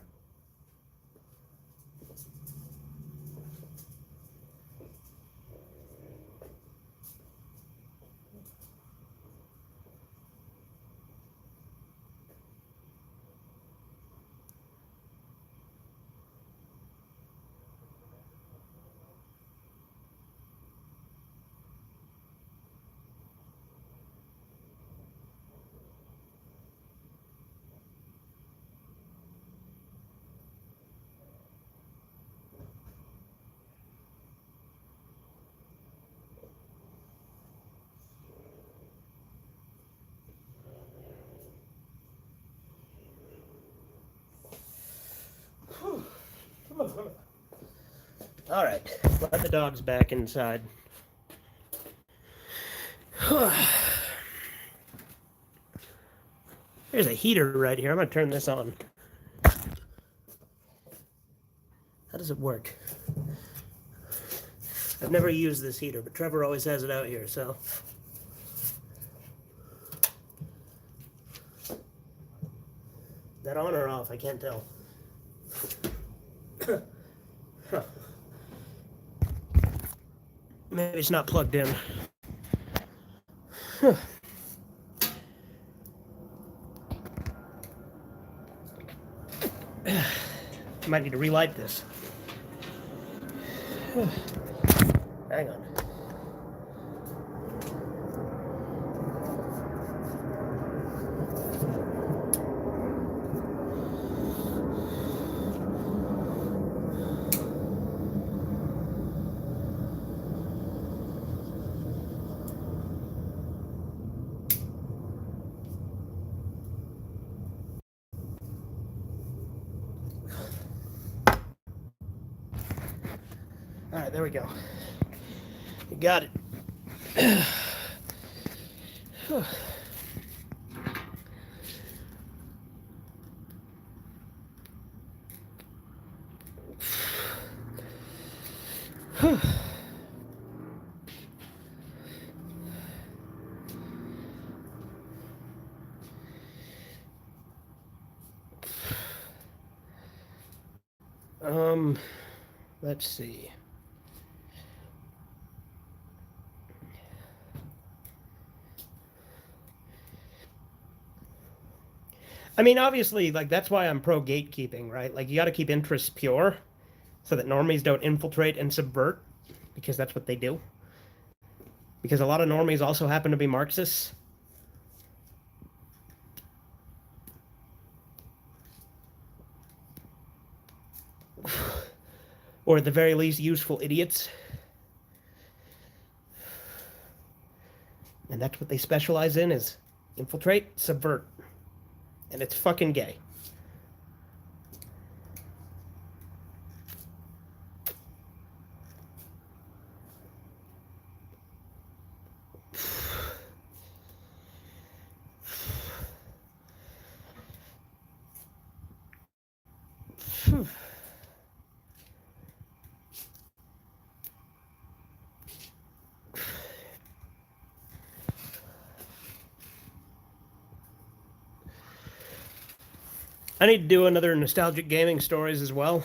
All right, let the dogs back inside. There's a heater right here. I'm going to turn this on. How does it work? I've never used this heater, but Trevor always has it out here, so. That on or off? I can't tell. Huh. Maybe it's not plugged in. Huh. Might need to relight this. Hang on. All right, there we go. You got it. Let's see. I mean, obviously, like, that's why I'm pro gatekeeping, right? Like, you got to keep interests pure so that normies don't infiltrate and subvert, because that's what they do. Because a lot of normies also happen to be Marxists. Or at the very least, useful idiots. And that's what they specialize in, is infiltrate, subvert. And it's fucking gay. I need to do another nostalgic gaming stories as well.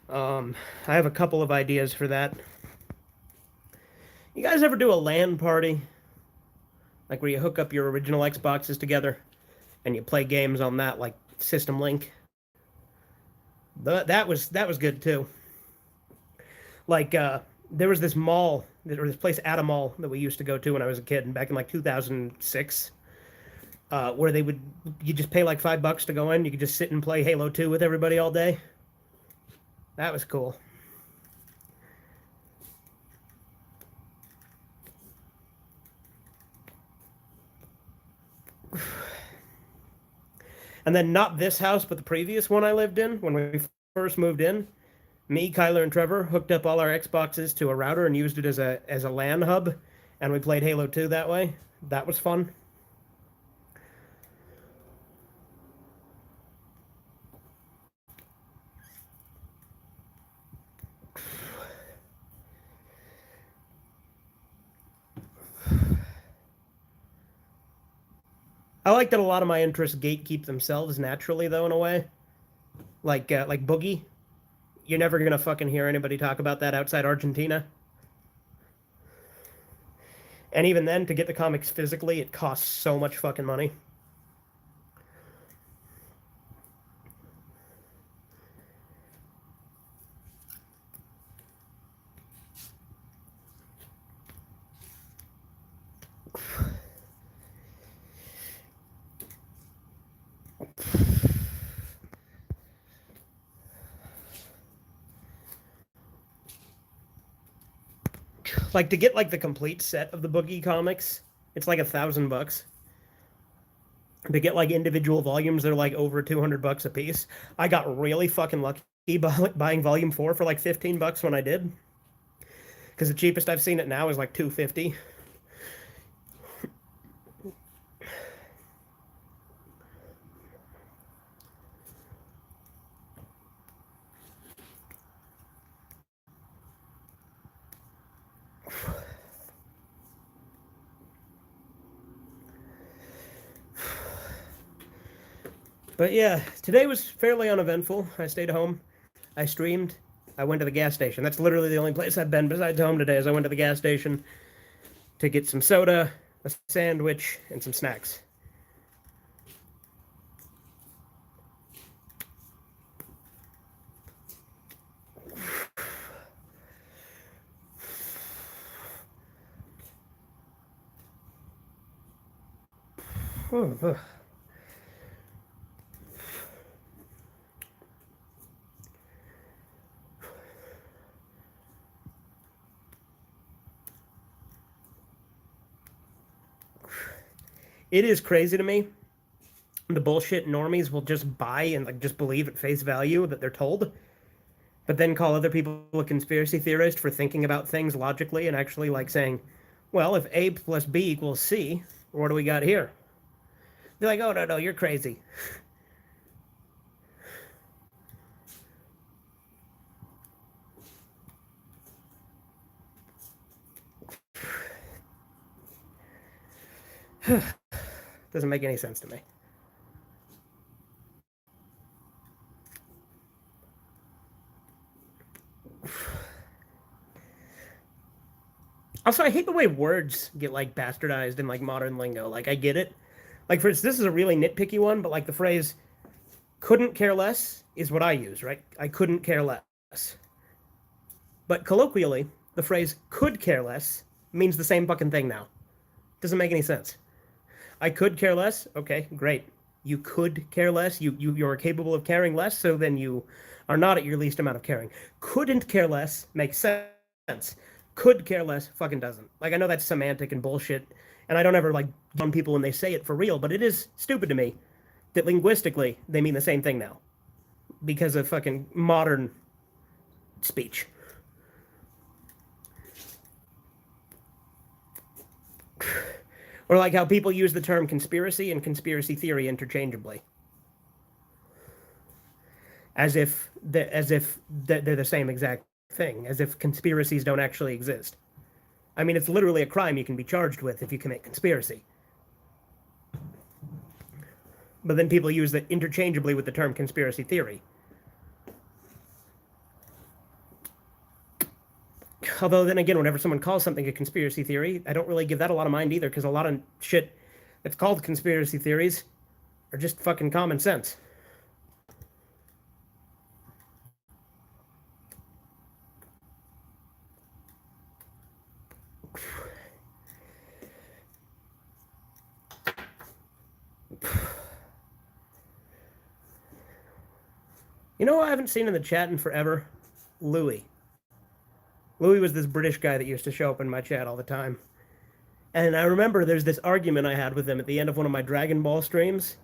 I have a couple of ideas for that. You guys ever do a LAN party? Like where you hook up your original Xboxes together and you play games on that, like System Link? That was good too. Like there was this mall, or this place at a mall that we used to go to when I was a kid, and back in like 2006. Where you just pay like $5 to go in. You could just sit and play Halo 2 with everybody all day. That was cool. And then not this house, but the previous one I lived in when we first moved in. Me, Kyler, and Trevor hooked up all our Xboxes to a router and used it as a LAN hub, and we played Halo 2 that way. That was fun. I like that a lot of my interests gatekeep themselves naturally, though, in a way. Like Boogie. You're never gonna fucking hear anybody talk about that outside Argentina. And even then, to get the comics physically, it costs so much fucking money. Like to get like the complete set of the Boogie comics, it's like $1,000. To get like individual volumes, they're like over $200 a piece. I got really fucking lucky buying volume 4 for like $15 when I did, because the cheapest I've seen it now is like $250. But yeah, today was fairly uneventful. I stayed home. I streamed. I went to the gas station. That's literally the only place I've been besides home today. Is I went to the gas station to get some soda, a sandwich, and some snacks. It is crazy to me. The bullshit normies will just buy and like just believe at face value that they're told, but then call other people a conspiracy theorist for thinking about things logically and actually like saying, well, if A plus B equals C, what do we got here? They're like, oh, no, you're crazy. Doesn't make any sense to me. Also, I hate the way words get like bastardized in like modern lingo. Like, I get it. Like, for instance, this is a really nitpicky one, but like the phrase "couldn't care less" is what I use, right? I couldn't care less. But colloquially, the phrase "could care less" means the same fucking thing now. Doesn't make any sense. I could care less. Okay, great. You could care less. You're capable of caring less, so then you are not at your least amount of caring. Couldn't care less makes sense. Could care less fucking doesn't. Like, I know that's semantic and bullshit, and I don't ever like on people when they say it for real, but it is stupid to me that linguistically they mean the same thing now because of fucking modern speech. Or like how people use the term conspiracy and conspiracy theory interchangeably, as if they're the same exact thing, as if conspiracies don't actually exist. I mean, it's literally a crime you can be charged with if you commit conspiracy. But then people use that interchangeably with the term conspiracy theory. Although then again, whenever someone calls something a conspiracy theory, I don't really give that a lot of mind either, because a lot of shit that's called conspiracy theories are just fucking common sense. You know who I haven't seen in the chat in forever? Louis. Louis was this British guy that used to show up in my chat all the time. And I remember there's this argument I had with him at the end of one of my Dragon Ball streams.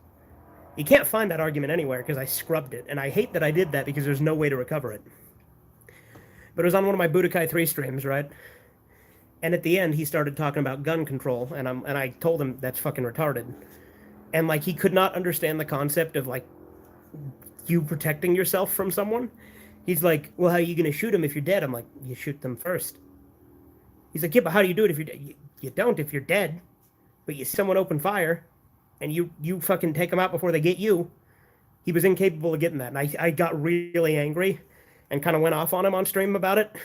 You can't find that argument anywhere because I scrubbed it, and I hate that I did that because there's no way to recover it. But it was on one of my Budokai 3 streams, right? And at the end, he started talking about gun control, and I told him that's fucking retarded. And like he could not understand the concept of like you protecting yourself from someone. He's like, well, how are you gonna shoot him if you're dead? I'm like, you shoot them first. He's like, yeah, but how do you do it if you're dead? You don't if you're dead, but you someone open fire, and you fucking take them out before they get you. He was incapable of getting that, and I got really angry, and kind of went off on him on stream about it.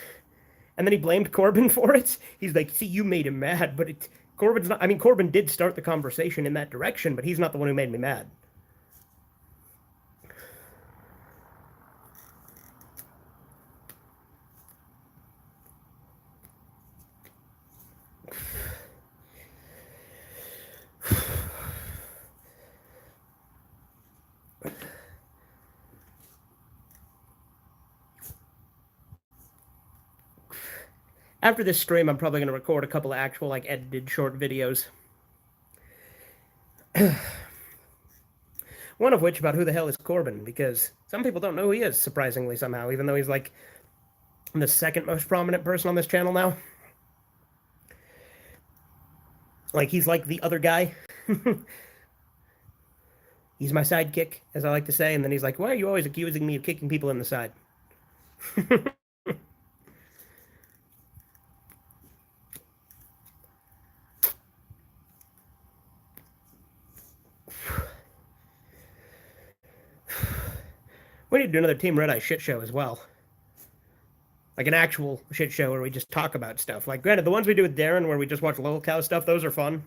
And then he blamed Corbin for it. He's like, see, you made him mad, but Corbin's not. I mean, Corbin did start the conversation in that direction, but he's not the one who made me mad. After this stream, I'm probably going to record a couple of actual, like, edited short videos. One of which about who the hell is Corbin, because some people don't know who he is, surprisingly, somehow, even though he's, like, the second most prominent person on this channel now. Like, he's like the other guy. He's my sidekick, as I like to say, and then he's like, why are you always accusing me of kicking people in the side? We need to do another Team Red Eye shit show as well. Like an actual shit show where we just talk about stuff. Like, granted, the ones we do with Darren where we just watch Lil Cow stuff, those are fun.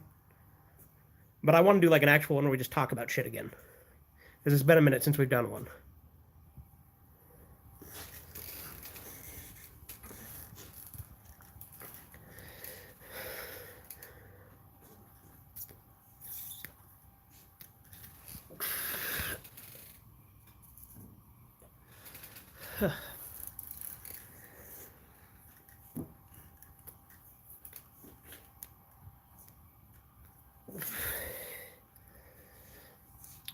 But I want to do like an actual one where we just talk about shit again. Because it's been a minute since we've done one.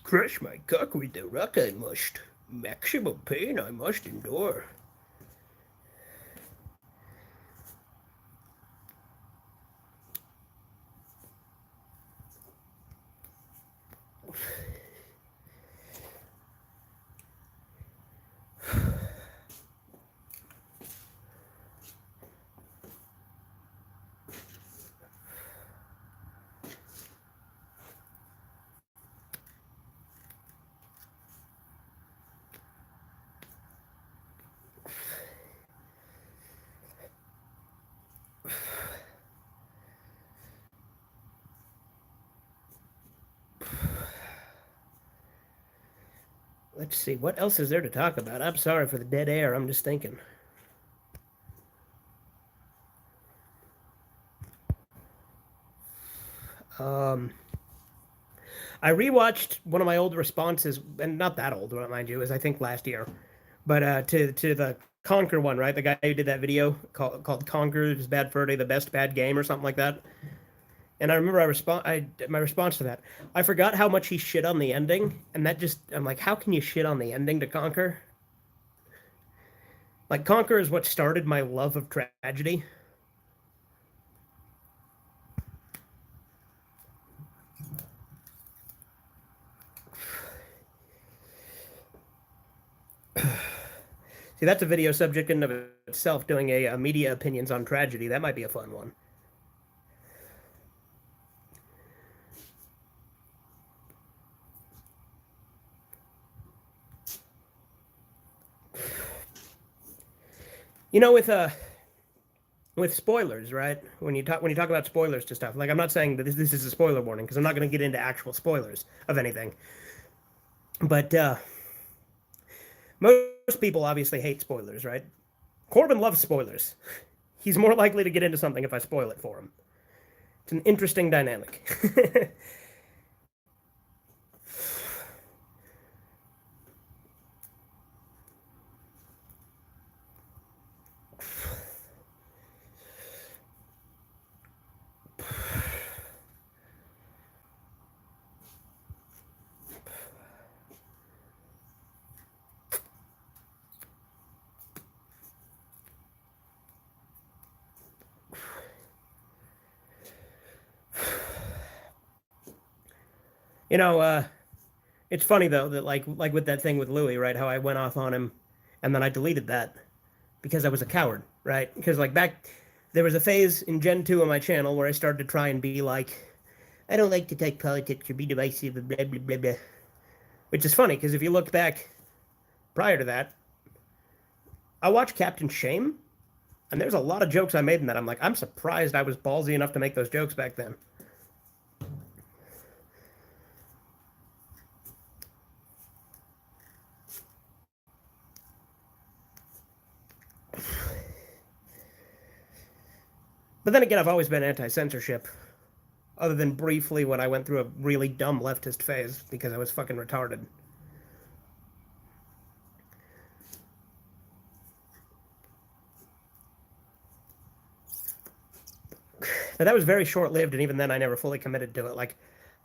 Crush my cock with the rock I must. Maximum pain I must endure. Let's see, what else is there to talk about? I'm sorry for the dead air, I'm just thinking. I rewatched one of my old responses, and not that old, mind you, is I think last year, but to the Conquer one, right? The guy who did that video called Conquer is Bad Fur Day, the best bad game, or something like that. And I remember my response to that. I forgot how much he shit on the ending, and that just I'm like, how can you shit on the ending to Conquer? Like Conquer is what started my love of tragedy. See, that's a video subject in of itself, doing a media opinions on tragedy. That might be a fun one. You know, with spoilers, right? When you talk about spoilers to stuff, like I'm not saying that this is a spoiler warning because I'm not going to get into actual spoilers of anything. But most people obviously hate spoilers, right? Corbin loves spoilers. He's more likely to get into something if I spoil it for him. It's an interesting dynamic. You know, it's funny though that like with that thing with Louis, right? How I went off on him, and then I deleted that because I was a coward, right? Because like back, there was a phase in Gen 2 on my channel where I started to try and be like, I don't like to take politics or be divisive, blah blah blah blah. Which is funny because if you look back prior to that, I watched Captain Shame, and there's a lot of jokes I made in that. I'm like, I'm surprised I was ballsy enough to make those jokes back then. But then again, I've always been anti-censorship, other than briefly when I went through a really dumb leftist phase because I was fucking retarded. But that was very short-lived, and even then I never fully committed to it. Like,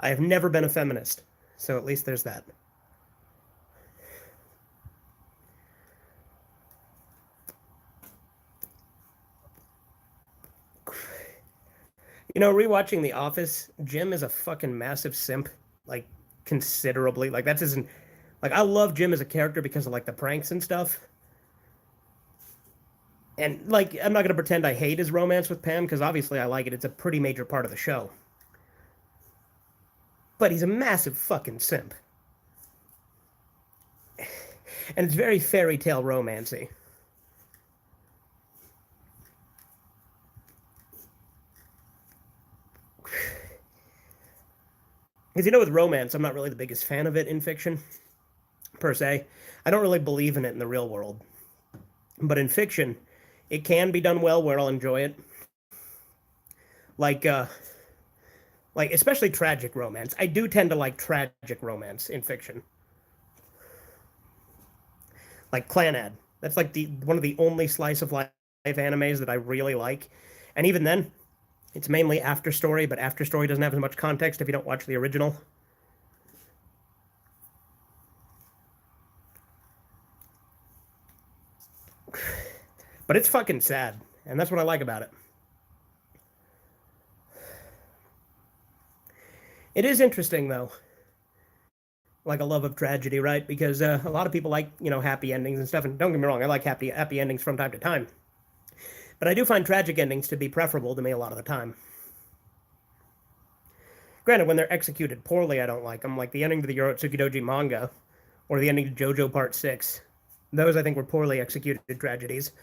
I have never been a feminist, so at least there's that. You know, rewatching The Office, Jim is a fucking massive simp, like, considerably. Like, that's his... Like, I love Jim as a character because of, like, the pranks and stuff. And, like, I'm not going to pretend I hate his romance with Pam, because obviously I like it. It's a pretty major part of the show. But he's a massive fucking simp. And it's very fairy tale romancy. Because, you know, with romance, I'm not really the biggest fan of it in fiction, per se. I don't really believe in it in the real world. But in fiction, it can be done well where I'll enjoy it. Like especially tragic romance. I do tend to like tragic romance in fiction. Like Clanad. That's like one of the only slice of life animes that I really like. And even then, it's mainly After Story, but After Story doesn't have as much context if you don't watch the original. But it's fucking sad, and that's what I like about it. It is interesting, though. Like a love of tragedy, right? Because a lot of people like, you know, happy endings and stuff. And don't get me wrong, I like happy endings from time to time. But I do find tragic endings to be preferable to me a lot of the time. Granted, when they're executed poorly, I don't like them. Like the ending to the Yorotsuki Doji manga, or the ending to JoJo Part 6. Those, I think, were poorly executed tragedies.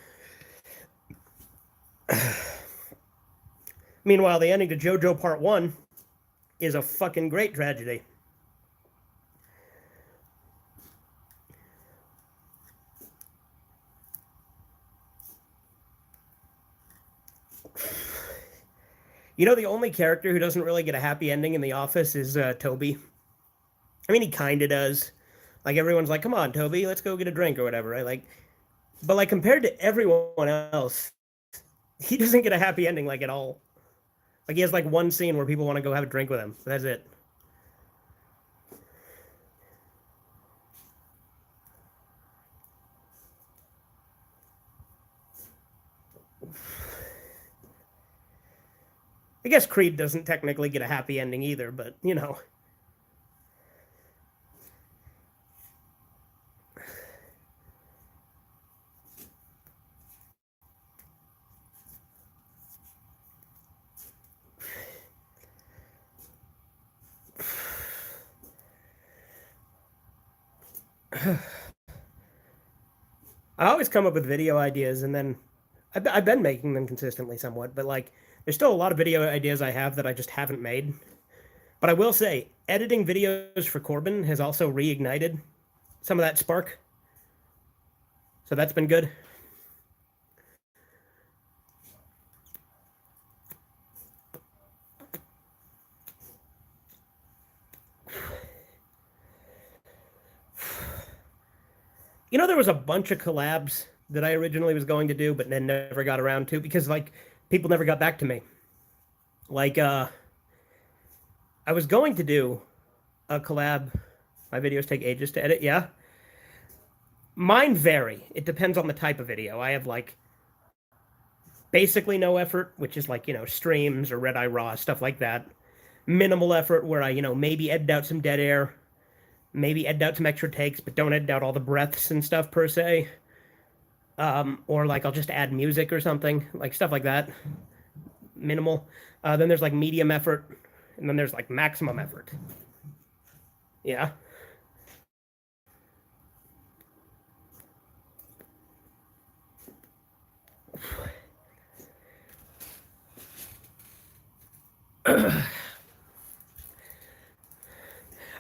Meanwhile, the ending to JoJo Part 1 is a fucking great tragedy. You know, the only character who doesn't really get a happy ending in The Office is Toby. I mean, he kind of does. Like, everyone's like, come on, Toby, let's go get a drink or whatever, right? Like, but, like, compared to everyone else, he doesn't get a happy ending, like, at all. Like, he has, like, one scene where people want to go have a drink with him. That's it. I guess Creed doesn't technically get a happy ending either, but, you know. I always come up with video ideas, and then I've been making them consistently somewhat, but like there's still a lot of video ideas I have that I just haven't made. But I will say, editing videos for Corbin has also reignited some of that spark. So that's been good. You know, there was a bunch of collabs that I originally was going to do, but then never got around to because, like, people never got back to me. Like, I was going to do a collab. My videos take ages to edit, yeah. Mine vary. It depends on the type of video. I have, like, basically no effort, which is, like, you know, streams or Red Eye Raw, stuff like that. minimal effort where I, maybe edit out some dead air, maybe edit out some extra takes, but don't edit out all the breaths and stuff per se. Or like I'll just add music or something, like stuff like that. Minimal. Then there's like medium effort, and then there's like maximum effort. Yeah.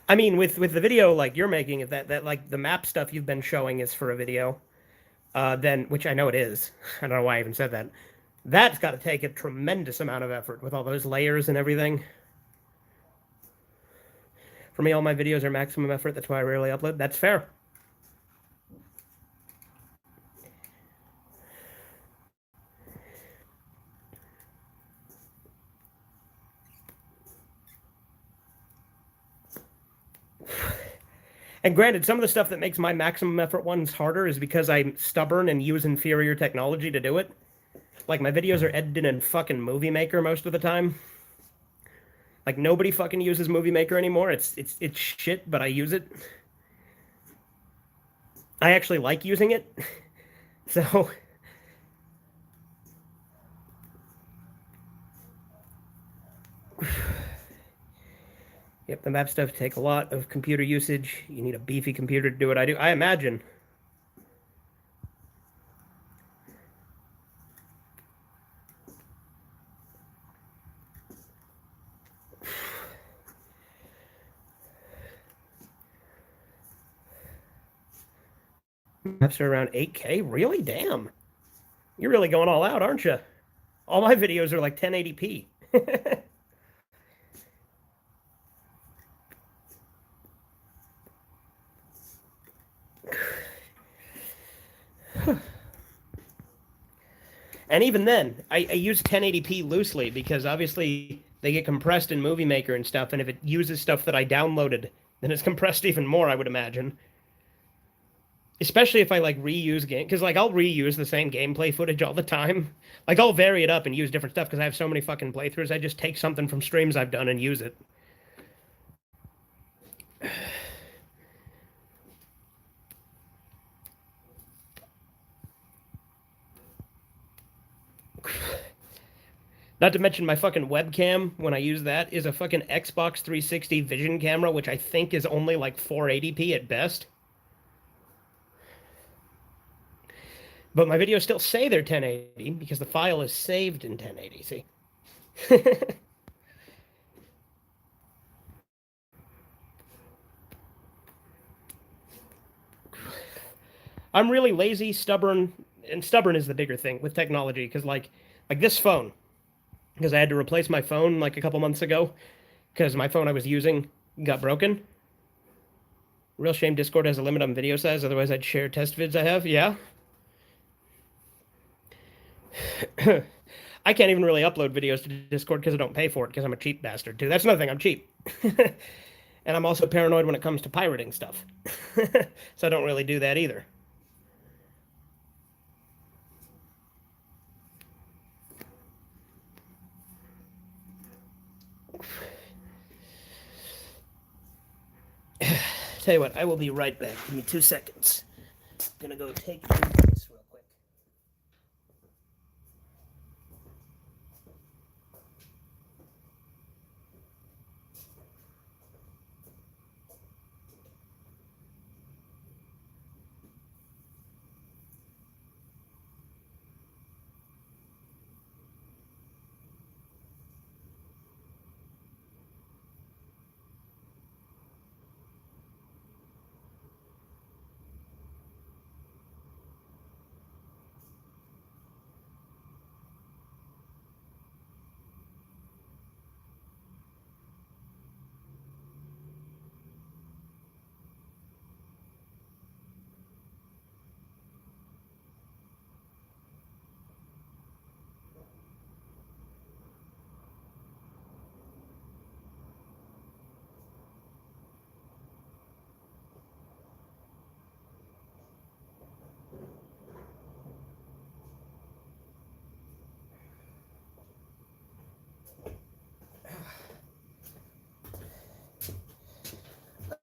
I mean, with the video like you're making, if that like the map stuff you've been showing is for a video, then which I know it is. I don't know why I even said that. That's got to take a tremendous amount of effort with all those layers and everything. For me, all my videos are maximum effort. That's why I rarely upload. That's fair. And granted, some of the stuff that makes my maximum effort ones harder is because I'm stubborn and use inferior technology to do it. Like, my videos are edited in fucking Movie Maker most of the time. Like, nobody fucking uses Movie Maker anymore. It's shit, but I use it. I actually like using it. So... Yep, the map stuff take a lot of computer usage. You need a beefy computer to do what I do. I imagine. Maps are around 8K? Really? Damn. You're really going all out, aren't you? All my videos are like 1080p. And even then, I use 1080p loosely because obviously they get compressed in Movie Maker and stuff, and if it uses stuff that I downloaded, then it's compressed even more, I would imagine. Especially if I like reuse game, because like I'll reuse the same gameplay footage all the time. Like I'll vary it up and use different stuff because I have so many fucking playthroughs. I just take something from streams I've done and use it. Not to mention my fucking webcam, when I use that, is a fucking Xbox 360 Vision camera, which I think is only like 480p at best. But my videos still say they're 1080 because the file is saved in 1080, see? I'm really lazy, stubborn, and stubborn is the bigger thing with technology because like this phone, because I had to replace my phone like a couple months ago because my phone I was using got broken. Real shame Discord has a limit on video size, otherwise I'd share test vids I have. Yeah. I can't even really upload videos to Discord because I don't pay for it because I'm a cheap bastard too. That's another thing, I'm cheap. And I'm also paranoid when it comes to pirating stuff. So I don't really do that either. Tell you what, I will be right back. Give me 2 seconds. I'm gonna go take this real quick.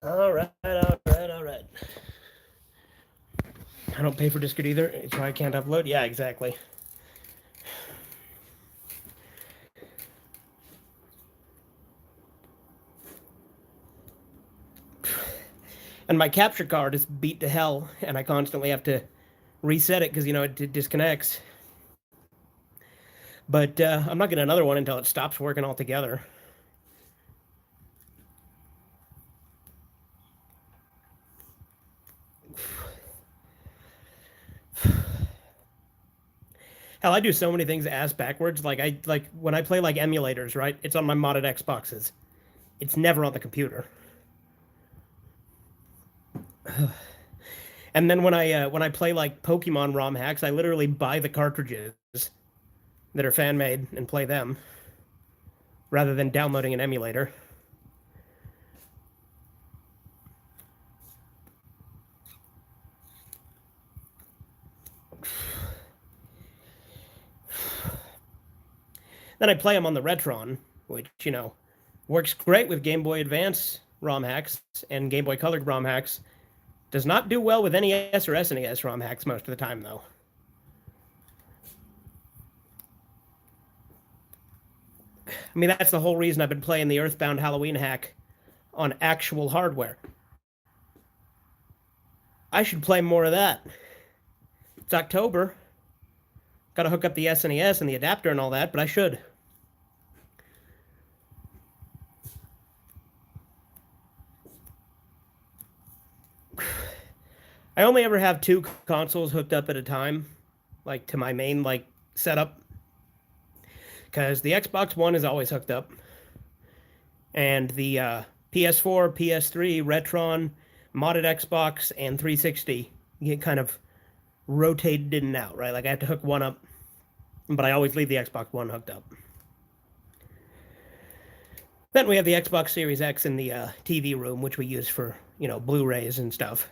All right, all right, all right. I don't pay for Discord either, so I can't upload. Yeah, exactly. And my capture card is beat to hell, and I constantly have to reset it because it disconnects. But I'm not getting another one until it stops working altogether. Hell, I do so many things ass backwards. Like when I play like emulators, right? It's on my modded Xboxes. It's never on the computer. And then when I play like Pokemon ROM hacks, I literally buy the cartridges that are fan made and play them rather than downloading an emulator. Then I play them on the Retron, which works great with Game Boy Advance ROM hacks and Game Boy Color ROM hacks. Does not do well with NES or SNES ROM hacks most of the time, though. I mean, that's the whole reason I've been playing the Earthbound Halloween hack on actual hardware. I should play more of that. It's October. Gotta hook up the SNES and the adapter and all that, but I should. I only ever have two consoles hooked up at a time, like to my main setup, because the Xbox One is always hooked up, and the PS4, PS3, Retron, modded Xbox, and 360 get kind of rotated in and out, right? Like I have to hook one up, but I always leave the Xbox One hooked up. Then we have the Xbox Series X in the TV room, which we use for Blu-rays and stuff.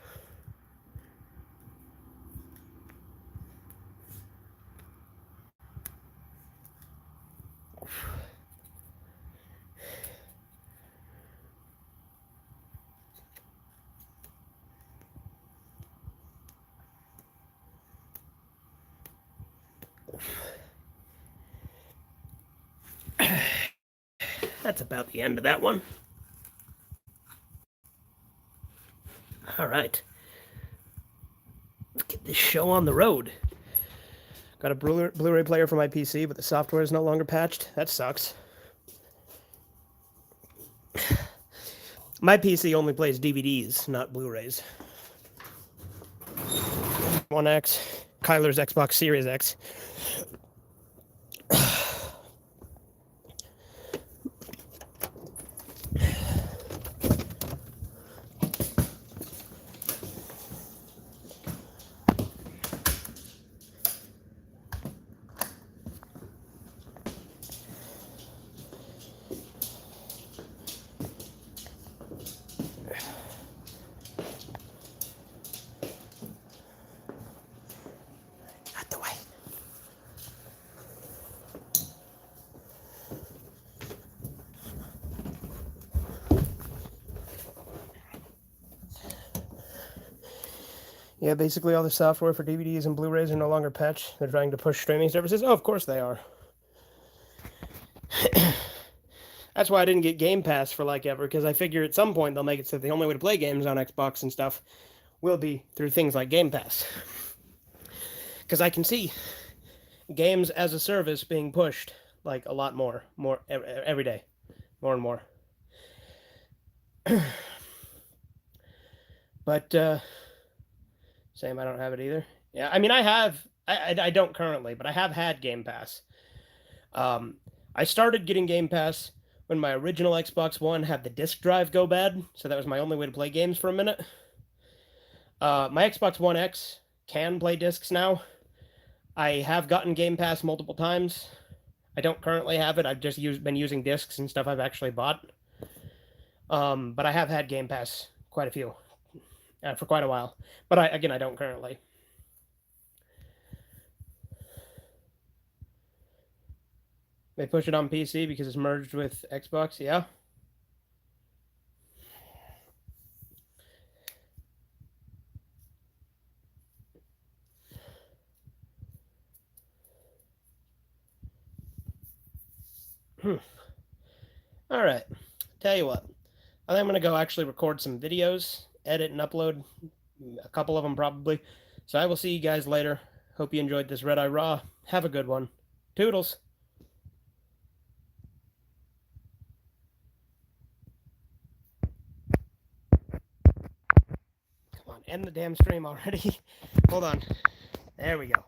That's about the end of that one. All right. Let's get this show on the road. Got a Blu-ray player for my PC, but the software is no longer patched. That sucks. My PC only plays DVDs, not Blu-rays. One X, Kyler's Xbox Series X. Yeah, basically all the software for DVDs and Blu-rays are no longer patched. They're trying to push streaming services. Oh, of course they are. That's why I didn't get Game Pass for ever, because I figure at some point they'll make it so the only way to play games on Xbox and stuff will be through things like Game Pass. Because I can see games as a service being pushed a lot more every day, more and more. But same, I don't have it either. Yeah, I mean, I don't currently, but I have had Game Pass. I started getting Game Pass when my original Xbox One had the disk drive go bad, so that was my only way to play games for a minute. My Xbox One X can play discs now. I have gotten Game Pass multiple times. I don't currently have it. I've just been using discs and stuff I've actually bought. But I have had Game Pass quite a few. For quite a while. But I don't currently. They push it on PC because it's merged with Xbox, yeah. All right. Tell you what. I think I'm going to go actually record some videos, edit and upload a couple of them probably. So I will see you guys later. Hope you enjoyed this Red Eye Raw. Have a good one. Toodles. Come on, end the damn stream already. Hold on. There we go.